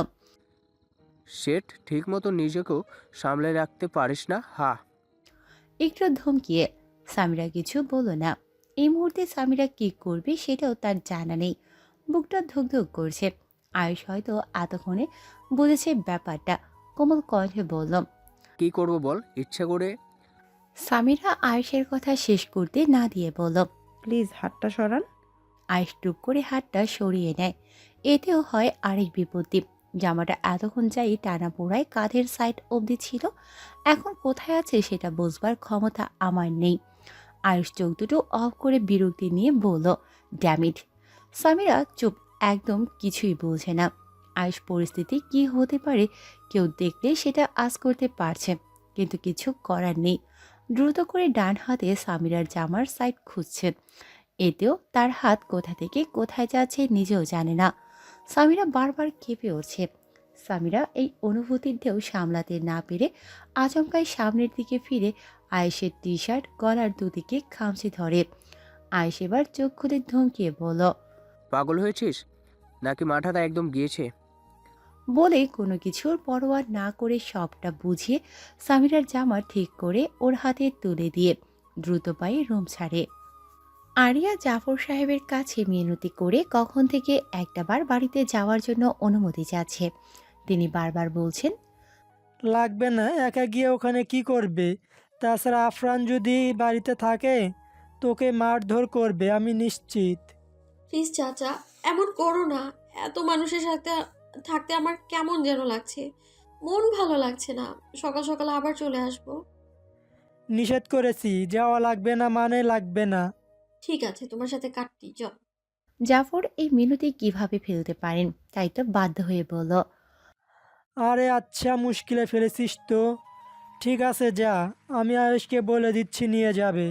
শেঠ, ঠিক মতো নিজেকেও সামলে রাখতে পারিস না? হা। একটু ধমকিয়ে সামিরা কিছু বলল না। এই মুহূর্তে সামিরা কি করবে সেটাও তার জানা নেই। বুকটা ধুকধুক করছে। আয়ুষ হয়তো এতক্ষণে বুঝেছে ব্যাপারটা। কোমল কণ্ঠে বলল। কি করব বল, ইচ্ছে করে। সামিরা আয়ুষের কথা শেষ করতে না দিয়ে বলল। প্লিজ হাতটা সরান। আয়ুষ টুপ করে হাতটা সরিয়ে নেয়। এতেও হয় আরেক বিপত্তি। জামাটা এতক্ষণ যাই টানা পোড়ায় কাঁধের সাইড অবধি ছিল, এখন কোথায় আছে সেটা বুঝবার ক্ষমতা আমার নেই। আয়ুষ চোখ দুটো অফ করে বিরক্তি নিয়ে বলল, ড্যামিট। সামিরা চুপ, একদম কিছুই বলছে না। আয়ুষ পরিস্থিতি কি হতে পারে কেউ দেখলে সেটা আজ করতে পারছে, কিন্তু কিছু করার নেই। দ্রুত করে ডান হাতে সামিরার জামার সাইড খুঁজছে। এতেও তার হাত কোথা থেকে কোথায় যাচ্ছে নিজেও জানে না। সামিরা বারবার কেঁপে উঠছে। সামিরা এই অনুভূতির ঢেউ সামলাতে না পেরে আচমকাই সামনের দিকে ফিরে আয়েশের টি শার্ট গলার দুদিকে খামচে ধরে। আয়েশ এবার চোখ খুলে ধমকিয়ে বলল, পাগল হয়েছিস নাকি মাথাটা একদম গিয়েছে? বলে কোনো কিছুর পরোয়া না করে সবটা বুঝিয়ে সামিরার জামা ঠিক করে ওর হাতে তুলে দিয়ে দ্রুত পায়ে রুম ছাড়ে। আরিয়া জাফর সাহেবের কাছে মিনতি করে কখন থেকে একটাবার বাড়িতে যাওয়ার জন্য অনুমতি চাচ্ছে। তিনি বারবার বলছেন, লাগবে না, একা গিয়ে ওখানে কি করবে? তাছাড়া আফরান যদি বাড়িতে থাকে তোকে মারধর করবে, আমি নিশ্চিত। প্লিজ চাচা, এমন করো না। এত মানুষের সাথে থাকতে আমার কেমন যেন লাগছে, মন ভালো লাগছে না। সকাল সকাল আবার চলে আসবো। নিষেধ করেছি, যাওয়া লাগবে না মানে লাগবে না। ঠিক আছে, তোমার সাথে কাটতি চল। জাফর এই মিনতি কিভাবে ফেলতে পারেন, তাই তো বাধ্য হয়ে বলল, আরে আচ্ছা, মুশকিলে ফেলেছিস তো। ঠিক আছে যা, আমি আয়েশকে বলে দিচ্ছি নিয়ে যাবে।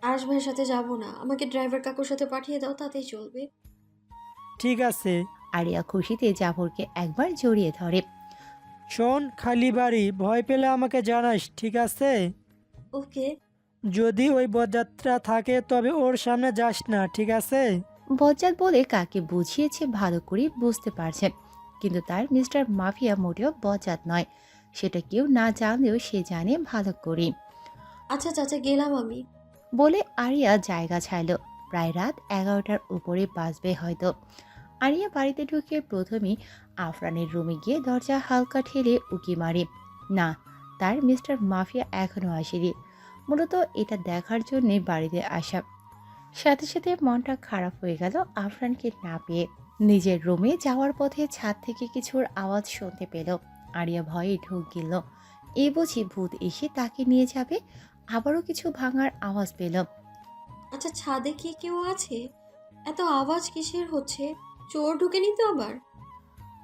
আরশ ভাইয়ের সাথে যাব না, আমাকে ড্রাইভার কাকুর সাথে পাঠিয়ে দাও, তাতেই চলবে। ঠিক আছে। আরিয়া খুশিতে জাফরকে একবার জড়িয়ে ধরে। শোন, খালি বাড়ি, ভয় পেলে আমাকে জানাস, ঠিক আছে? ওকে। যদি ওই বরযাত্রা থাকে তবে ওর সামনে যাস না, ঠিক আছে? বজ্জাত বলে কাকে বুঝিয়েছে ভালো করে বুঝতে পারছে, কিন্তু তার মিস্টার মাফিয়া মোটেও বজ্জাত নয়, সেটা কেউ না জানলেও সে জানে ভালো করে। আচ্ছা চাচা, গেলাম আমি। বলে আরিয়া জায়গা ছাড়ল। প্রায় রাত 11টার উপরে বাজবে হয়তো। আরিয়া বাড়িতে ঢুকে প্রথমেই আফরানের রুমে গিয়ে দরজা হালকা ঠেলে উকি মারে। না, তার মিস্টার মাফিয়া এখনো আসেনি। মূলত এটা দেখার জন্যে বাড়িতে আসা। সাথে সাথে মনটা খারাপ হয়ে গেল আফরানকে না পেয়ে। নিজের রুমে যাওয়ার পথে ছাদ থেকে কিছুর আওয়াজ শুনতে পেল। আরিয়া ভয়ে ঢুক গেল। এ বুঝি ভূত এসে তাকে নিয়ে যাবে। আবারও কিছু ভাঙার আওয়াজ পেল। আচ্ছা, ছাদে কি কেউ আছে? এত আওয়াজ কিসের হচ্ছে? চোর ঢুকেনি তো আবার?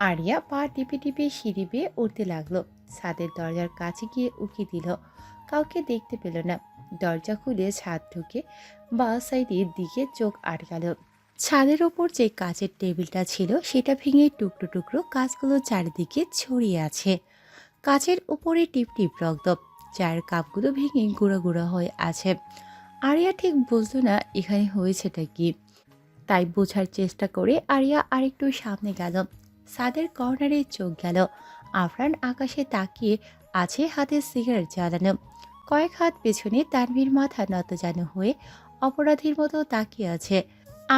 আরিয়া পা টিপে টিপে সিঁড়ি বেয়ে উঠতে লাগলো। ছাদের দরজার কাছে গিয়ে উকি দিল, কাউকে দেখতে পেল না। দরজা খুলে ছাদ ঢুকে বা সাইডের দিকে চোখ আটকাল। ছাদের ওপর যে কাচের টেবিলটা ছিল সেটা ভেঙে টুকরো টুকরো কাঁচগুলো চারিদিকে ছড়িয়ে আছে। কাচের উপরে টিপ টিপ রক্ত। চায়ের কাপগুলো ভেঙে গুঁড়ো গুঁড়ো হয়ে আছে। আরিয়া ঠিক বুঝলো না এখানে হয়েছেটা কি। তাই বোঝার চেষ্টা করে আরিয়া আরেকটু সামনে গেল। ছাদের কর্নারে চোখ গেল। আফরান আকাশে তাকিয়ে আছে, হাতে সিগারেট জ্বালানো। কয়েক হাত পেছনে তানভীর মাথা নতজানু হয়ে অপরাধীর মতো তাকিয়ে আছে।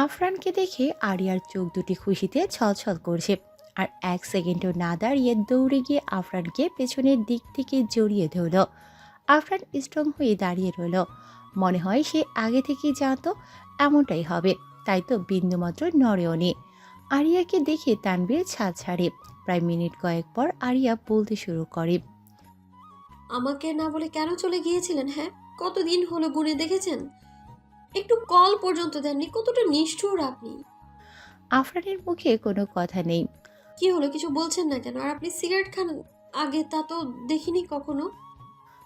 আফরানকে দেখে আরিয়ার চোখ দুটি খুশিতে ছলছল করছে। আর এক সেকেন্ডও না দাঁড়িয়ে দৌড়ে গিয়ে আফরানকে পেছনের দিক থেকে জড়িয়ে ধরল। আফরান স্ট্রং হয়ে দাঁড়িয়ে রইল। মনে হয় সে আগে থেকেই জানতো এমনটাই হবে, তাই তো বিন্দুমাত্র নড়েও নি। আরিয়াকে দেখে তানভীর ছাদ ছাড়ে। প্রায় মিনিট কয়েক পর আরিয়া বলতে শুরু করে, আমাকে না বলে কেন চলে গিয়েছিলেন? হ্যাঁ, কতদিন হলো গুনে দেখেছেন? একটু কল পর্যন্ত দেননি। কতটা নিষ্ঠুর আপনি। আফরানের মুখে কোনো কথা নেই। কি হলো, কিছু বলছেন না কেন? আর আপনি সিগারেট খান আগে, তা তো দেখিনি কখনো।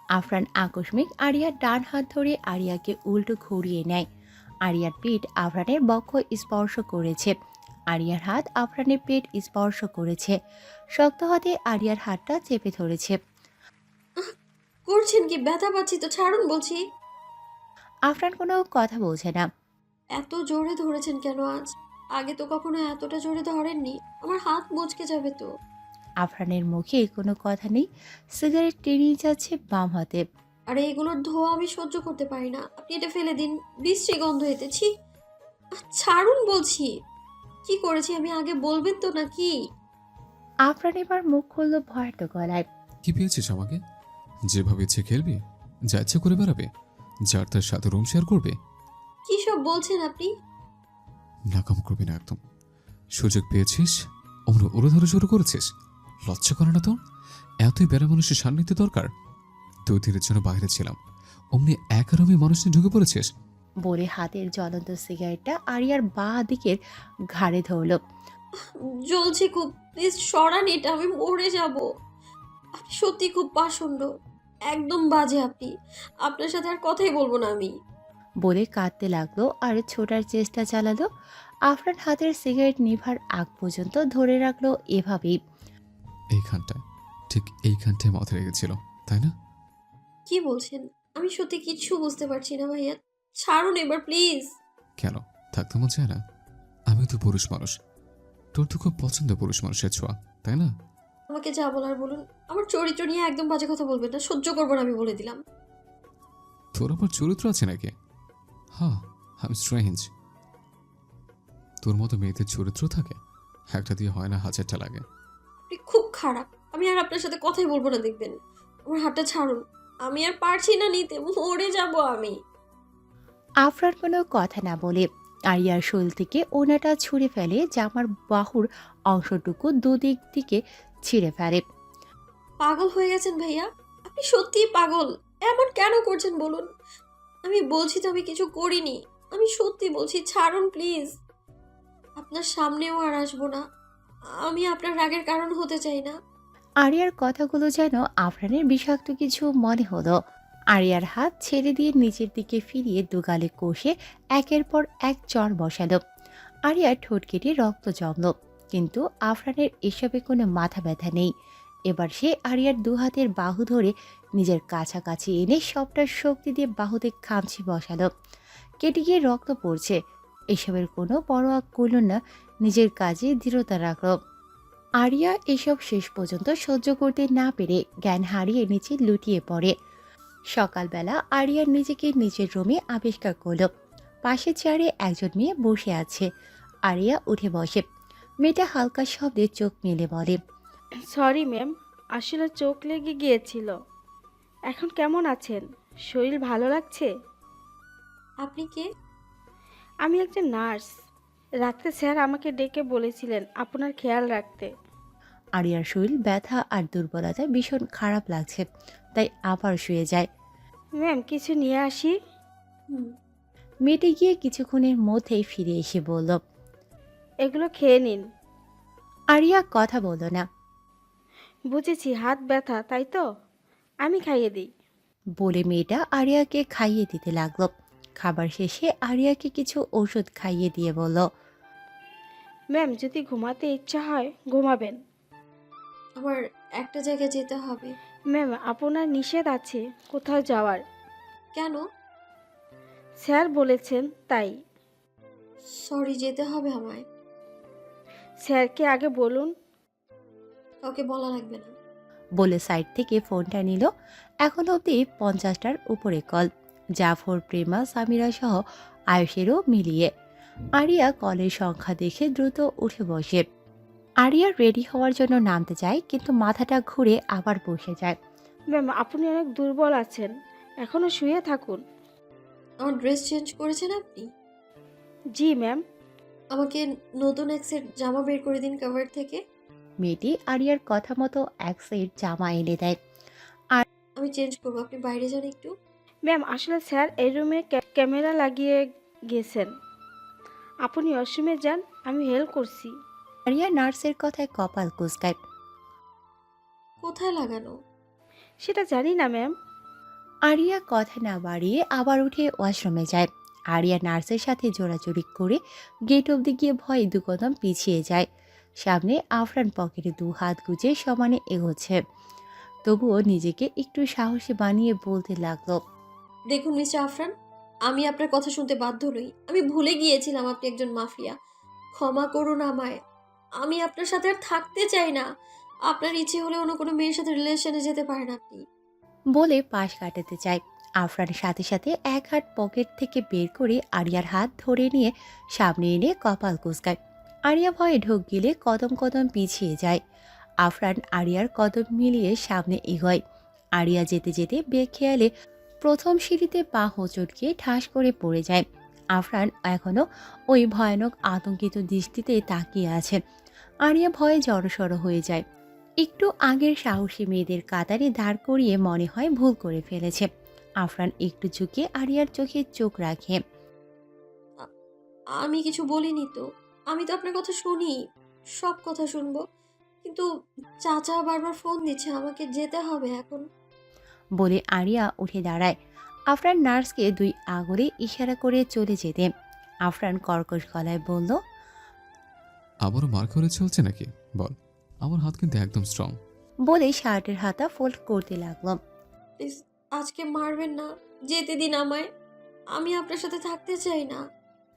আফরান আকস্মিক আরিয়ার ডান হাত ধরে আরিয়াকে উল্টো ঘুরিয়ে নেয়। আরিয়ার পিঠ আফরানের বক্ষ স্পর্শ করেছে। আরিয়ার হাত আফরানের পেট স্পর্শ করেছে। শক্ত হাতে আরিয়ার হাতটা চেপে ধরেছে। করছেন কি? ব্যথা পাচ্ছি তো, ছাড়ুন বলছি। আফরান কোনো কথা বলছে না। এত জোরে ধরেছেন কেন আজ? আগে তো কখনো এতটা জোরে ধরেননি। আমার হাত মচকে যাবে তো। আফরানের মুখে কোনো কথা নেই। সিগারেট টেনে যাচ্ছে বাম হাতে। আরে এগুলোর ধোঁয়া আমি সহ্য করতে পারি না, আপনি এটা ফেলে দিন। বিশ্রী গন্ধ এতেছি। ছাড়ুন বলছি। কি করেছি আমি আগে বলবেন তো নাকি? আফরান এবার মুখ খুললো ভয়ার্ত গলায়। কি পেয়েছিস আমাকে? যেভাবে ইচ্ছে খেলবি, যা ইচ্ছে করে বেড়াবে, যার তার সাথে রুম শেয়ার করবে। কি সব বলছেন আপনি? নাকাম করবি না একদম। সুযোগ পেয়েছিস, অমরা ওরে ধরে শুরু করেছিস। লজ্জা করে না তোর? এতই বেড়া মানুষের সান্নিধ্য দরকার? 2 দিনের জন্য বাইরে ছিলাম, অমনি একা রুমে মানুষ নিয়ে ঢুকে পড়েছিস। বলে হাতের জ্বলন্ত সিগারেটটা আরিয়ার বাঁ দিকের ঘাড়ে ধরল। জ্বলছে খুব, প্লিজ সরান এটা, আমি মরে যাব। আপনি সত্যি খুব পাষণ্ড, একদম বাজে আপনি। আপনার সাথে আর কথাই বলবো না আমি। বলে কাঁদতে লাগলো আর ছোটার চেষ্টা চালালো। আফরান হাতের সিগারেট নিভার আগ পর্যন্ত ধরে রাখলো এভাবেই। এইখানটায়, ঠিক এইখানটায় মাথা লেগেছিল, তাই না? কি বলছেন? আমি সত্যি কিচ্ছু বুঝতে পারছি না ভাইয়া। ছাড়ুন এবার প্লিজ। কেন থাকতে মন চায় না? আমি তো পুরুষ মানুষ, তোর তো খুব পছন্দ পুরুষ মানুষের ছোঁয়া, তাই না? আমাকে যা বলার বলুন। আমার চরিত্র নিয়ে একদম বাজে কথা বলবেন না, সহ্য করবো না, আমি বলে দিলাম। তোর আবার চরিত্র আছে নাকি? হ্যাঁ, আই এম স্ট্রেঞ্জ। তোর মতো মেয়েদের চরিত্র থাকে, একটা দিয়ে হয় না, 1000টা লাগে। আপনি খুব খারাপ, আমি আর আপনার সাথে কথাই বলবো না, দেখবেন। আমার হাতটা ছাড়ুন, আমি আর পারছি না নিতে, মরে যাব আমি। আফরান কোনো কথা না বলে আরিয়ার শোল থেকে ওনাটা ছুঁড়ে ফেলে, জামার বাহুর অংশটুকু দুদিক থেকে ছিঁড়ে ফেলে। পাগল হয়ে গেছেন ভাইয়া, আপনি সত্যিই পাগল। এমন কেন করছেন বলুন? আমি বলছি তো আমি কিছু করিনি, আমি সত্যি বলছি, ছাড়ুন প্লিজ। আপনার সামনেও আর আসবো না, আমি আপনার রাগের কারণ হতে চাই না। আরিয়ার কথাগুলো যেন আফরানের বিষাক্ত কিছু মনে হলো। আরিয়ার হাত ছেড়ে দিয়ে নিচের দিকে ফিরিয়ে দুগালে কষে একের পর এক চর বসালো। আরিয়ার ঠোঁট কেটে রক্ত জমল, কিন্তু আফরানের এসবে কোনো মাথা ব্যথা নেই। এবার সে আরিয়ার দুহাতের বাহু ধরে নিজের কাছাকাছি এনে সবটা শক্তি দিয়ে বাহুতে খামচি বসালো। কেটে গিয়ে রক্ত পড়ছে, এসবের কোনো পরোয়া করল না, নিজের কাজে দৃঢ়তা রাখল। আরিয়া এসব শেষ পর্যন্ত সহ্য করতে না পেরে জ্ঞান হারিয়ে নিচে লুটিয়ে পড়ে। সকালবেলা আরিয়া নিজেকে নিজের রুমে আবিষ্কার করল। পাশে চেয়ারে একজন মেয়ে বসে আছে। আরিয়া উঠে বসে। মেয়েটা হালকা শব্দে চোখ মেলে বলে, সরি ম্যাম, আসলে চোখ লেগে গিয়েছিল। এখন কেমন আছেন? শরীর ভালো লাগছে? আপনি কে? আমি একজন নার্স। রাতে স্যার আমাকে ডেকে বলেছিলেন আপনার খেয়াল রাখতে। আরিয়ার শরীর ব্যথা আর দুর্বলতায় ভীষণ খারাপ লাগছে, তাই আবার শুয়ে যায়। ম্যাম কিছু নিয়ে আসি? মেয়েটি গিয়ে কিছুক্ষণের মধ্যেই ফিরে এসে বলল, এগুলো খেয়ে নিন। আরিয়া কথা বলল না। বুঝেছি, হাত ব্যথা তাই তো, আমি খাইয়ে দিই। বলে মেয়েটা আরিয়াকে খাইয়ে দিতে লাগলো। খাবার শেষে আরিয়াকে কিছু ওষুধ খাইয়ে দিয়ে বলল, ম্যাম যদি ঘুমাতে ইচ্ছা হয় ঘুমাবেন। আমার একটা জায়গায় যেতে হবে। ম্যাম আপনার নিষেধ আছে কোথাও যাওয়ার। কেন? স্যার বলেছেন তাই। সরি, যেতে হবে আমায়। স্যারকে আগে বলুন। কাউকে বলা লাগবে না। বলে সাইড থেকে ফোনটা নিল। এখন অবধি 50টার উপরে কল, জাফর, প্রেমা, সামিরা সহ আয়ুষেরও মিলিয়ে। আরিয়া কলের সংখ্যা দেখে দ্রুত উঠে বসে। আরিয়া রেডি হওয়ার জন্য নামতে যায়, কিন্তু মাথাটা ঘুরে আবার বসে যায়। ম্যাম আপনি অনেক দুর্বল আছেন, এখনো শুয়ে থাকুন। আমার ড্রেস চেঞ্জ করেছেন আপনি? জি ম্যাম। আমাকে নতুন এক সেট জামা বের করে দিন কভার থেকে। মেয়েটি আরিয়ার কথা মতো এক সেট জামা এনে দেয়। আমি চেঞ্জ করবো, আপনি বাইরে যান একটু। ম্যাম আসলে স্যার এই রুমে ক্যামেরা লাগিয়ে গেছেন, আপনি ওয়াশরুমে যান, আমি হেল্প করছি। আরিয়া নার্সের কথায় কপাল কুঁচকায়। কোথায় লাগানো? সেটা জানি না ম্যাম। আরিয়া কথা না বাড়িয়ে আবার উঠে ওয়াশরুমে যায়। আরিয়া নার্সের সাথে জোরাজুরি করে গেট অবধি গিয়ে ভয়ে দু কদম পিছিয়ে যায়। সামনে আফরান পকেটে দু হাত গুজে সমানে এগোচ্ছে, তবুও নিজেকে একটু সাহসী বানিয়ে বলতে লাগলো, দেখুন মিস্টার আফরান, আমি আপনার কথা শুনতে বাধ্য নই। আমি ভুলে গিয়েছিলাম আপনি একজন মাফিয়া। ক্ষমা করুন আমায়। আমি আপনার সাথে আর থাকতে চাই না। আপনার ইচ্ছে হলে অন্য কোনো মেয়ের সাথে রিলেশনে যেতে পারেন আপনি। বলে পাশ কাটাতে চায়। আফরানের সাথে সাথে এক হাত পকেট থেকে বের করে আরিয়ার হাত ধরে নিয়ে সামনে এনে কপাল কুঁচকায়। আরিয়া ভয়ে ঢোক গিলে কদম কদম পিছিয়ে যায়। আফরান আরিয়ার কদম মিলিয়ে সামনে এগোয়। আরিয়া যেতে যেতে বেখেয়ালে প্রথম সিঁড়িতে পা হোঁচট খেয়ে ঠাস করে পড়ে যায়। আফরান এখনো ওই ভয়ানক আতঙ্কিত দৃষ্টিতে তাকিয়ে আছে। আরিয়া ভয়ে জড়সড় হয়ে যায়। একটু আগের সাহসী মেয়েদের কাতারে দাঁড় করিয়ে মনে হয় ভুল করে ফেলেছে। আফরান একটু ঝুঁকে আরিয়ার চোখে চোখ রাখে। আমি কিছু বলিনি তো। আমি তো আপনার কথা শুনি, সব কথা শুনবো। কিন্তু চাচা বারবার ফোন দিচ্ছে, আমাকে যেতে হবে এখন। বলে আরিয়া উঠে দাঁড়ায়। আফরান নার্সকে দুই আঙুলে ইশারা করে চলে যেতে আফরান কর্কশ গলায় বলল, আবারও মার করে চলছে নাকি বল? আমার হাত কিন্তু একদম স্ট্রং। বলে শার্টের হাতা ফোল্ড করতে লাগলো। প্লিজ আজকে মারবেন না, যেতে দিন আমায়। আমি আপনার সাথে থাকতে চাই না।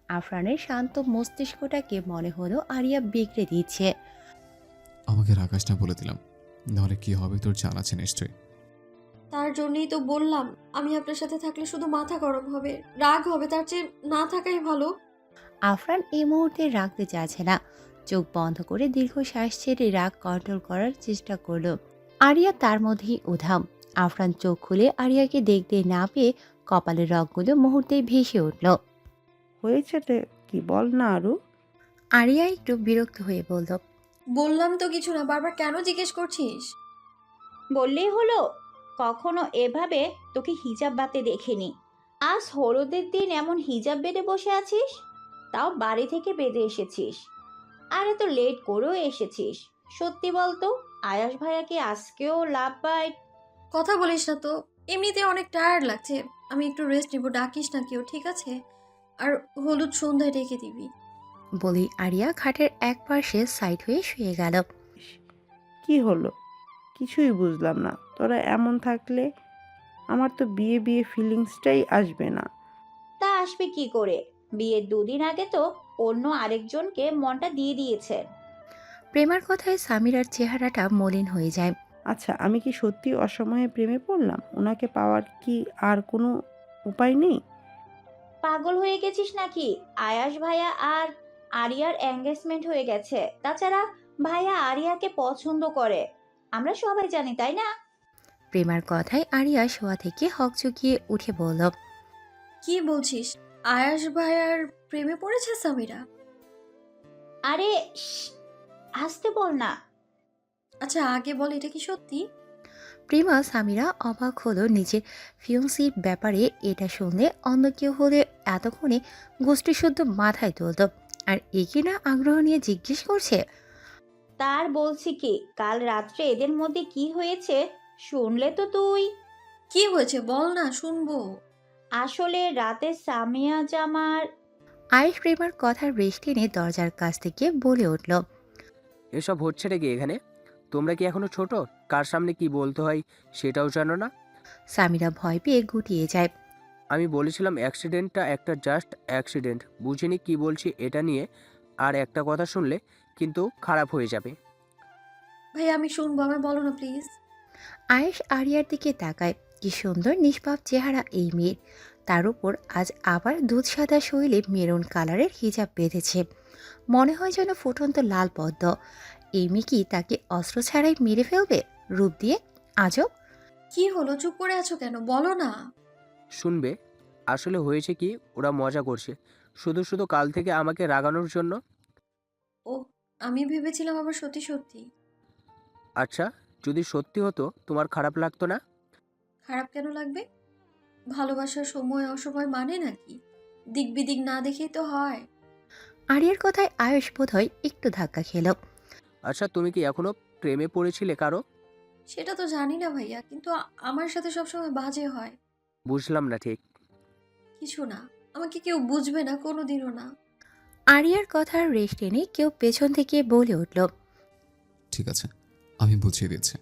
আফরানের শান্ত মস্তিষ্কটাকে মনে হলো আরিয়া বিগড়ে দিচ্ছে। আমাকে আকাশটা বলে দিলাম, নাহলে কি হবে তোর জানা আছে নিশ্চয়ই। তার জন্যই তো বললাম, আমি আপনার সাথে থাকলে শুধু মাথা গরম হবে, রাগ হবে। তার চেয়ে না থাকাই ভালো। আফরান এই মুহূর্তে রাখতে চাচ্ছে না। চোখ বন্ধ করে দীর্ঘশ্বাস ছেড়ে রাগ কন্ট্রোল করার চেষ্টা করলো। আরিয়া তার মধ্যেই উধাম। আফরান চোখ খুলে আরিয়াকে দেখতে না পেয়ে কপালের রগগুলো মুহূর্তেই ভেসে উঠল। হয়েছেটা কি বল না আরু? আরিয়া একটু বিরক্ত হয়ে বলল, বললাম তো কিছু না, বারবার কেন জিজ্ঞেস করছিস? বললেই হলো। কখনো এভাবে তোকে হিজাব বাতে দেখিনি। আজ হলুদের দিন এমন হিজাব বেঁধে বসে আছিস, তাও বাড়ি থেকে বেঁধে এসেছিস। আর এত লেট করেও এসেছিস। সত্যি বলতো, আয়াস ভাইয়া কি আজকেও লাভ বাইট? কথা বলিস না তো, এমনিতে অনেক টায়ার্ড লাগছে। আমি একটু রেস্ট নিব, ডাকিস না কেউ, ঠিক আছে? আর হলুদ সন্ধ্যায় ডেকে দিবি। বলেই আরিয়া খাটের এক পাশে সাইড হয়ে শুয়ে গেল। কি হলো কিছুই বুঝলাম না। তোরা এমন থাকলে আমার তো বিয়ে বিয়ে ফিলিংসটাই আসবে না। তা আসবে কি করে? বিয়ের 2 দিন আগে তো অন্য আরেকজনকে মনটা দিয়ে দিয়েছে। প্রেমার কথায় সামিরার চেহারাটা মলিন হয়ে যায়। আচ্ছা আমি কি সত্যি অসময়ে প্রেমে পড়লাম? ওনাকে পাওয়ার কি আর কোনো উপায় নেই? পাগল হয়ে গেছিস নাকি? আয়াস ভাইয়া আর আরিয়ার এঙ্গেজমেন্ট হয়ে গেছে। তাছাড়া ভাইয়া আরিয়াকে পছন্দ করে, আমরা সবাই জানি, তাই না? প্রেমার কথায় আরিয়া শোয়া থেকে হকচকিয়ে উঠে বলল, কি বলছিস? আয়াস ভাইয়ার প্রেমে পড়েছে সামিরা? আরে আসতে বল না। আচ্ছা আগে বল, এটা কি সত্যি? প্রেমা সামিরা অবাক হলো নিজের ফিয়ন্সির ব্যাপারে। এটা শুনলে অন্য কেউ হলে এতক্ষণে গোষ্ঠী শুদ্ধ মাথায় তুলত। আর একে না আগ্রহ নিয়ে জিজ্ঞেস করছে। তার বলছি কি, কাল রাত্রে এদের মধ্যে কি হয়েছে শুনলে তো তুই। কি হয়েছে বল না, শুনবো। আসলে রাতে সামিয়া জামার। আয়েশ প্রেমার কথার রেশ টেনে দরজার কাছ থেকে বলে উঠল, এসব হচ্ছেটা কি এখানে? তোমরা কি এখনো ছোট? কার সামনে কি বলতে হয় সেটাও জানো না? সামিরা ভয় পেয়ে গুটিয়ে যায়। আমি বলেছিলাম অ্যাক্সিডেন্টটা একটা জাস্ট অ্যাক্সিডেন্ট, বুঝিনি কি বলছি এটা নিয়ে। আর একটা কথা শুনলে কিন্তু খারাপ হয়ে যাবে। ভাই আমি শুনবো, আমায় বলো না প্লিজ। আয়েশ আরিয়ার দিকে তাকায়। কি সুন্দর নিষ্পাপ চেহারা এই মেয়ের। তার উপর আজ আবার দুধ সাদা শৈলে মেরুন কালারের হিজাব বেঁধেছে। মনে হয় যেন ফুটন্ত লাল পদ্ম। এই মেয়ে কি তাকে অস্ত্র ছাড়াই মেরে ফেলবে রূপ দিয়ে? আজব। কি হলো, চুপ করে আছো কেন, বলো না। শুনবে, আসলে হয়েছে কি, ওরা মজা করছে শুধু শুধু কাল থেকে আমাকে রাগানোর জন্য। ও, আমি ভেবেছিলাম আবার সত্যি সত্যি। আচ্ছা, যদি সত্যি হতো তোমার খারাপ লাগতো না? খারাপ কেন লাগবে? ভালোবাসার সময় অসময় মানে নাকি? দিক বিদিক না দেখেই তো হয়। আরিয়ার কথায় আয়েশ বোধ হয় একটু ধাক্কা খেল। আচ্ছা, তুমি কি এখনো প্রেমে পড়েছিলে কারো? সেটা তো জানি না ভাইয়া, কিন্তু আমার সাথে সবসময় বাজে হয়। বুঝলাম না ঠিক। কিছু না, আমাকে কেউ বুঝবে না, কোনোদিনও না। আরিয়ার কথার রেশ টেনে কেউ পেছন থেকে বলে উঠল, ঠিক আছে, আমি বুঝিয়ে দিচ্ছি।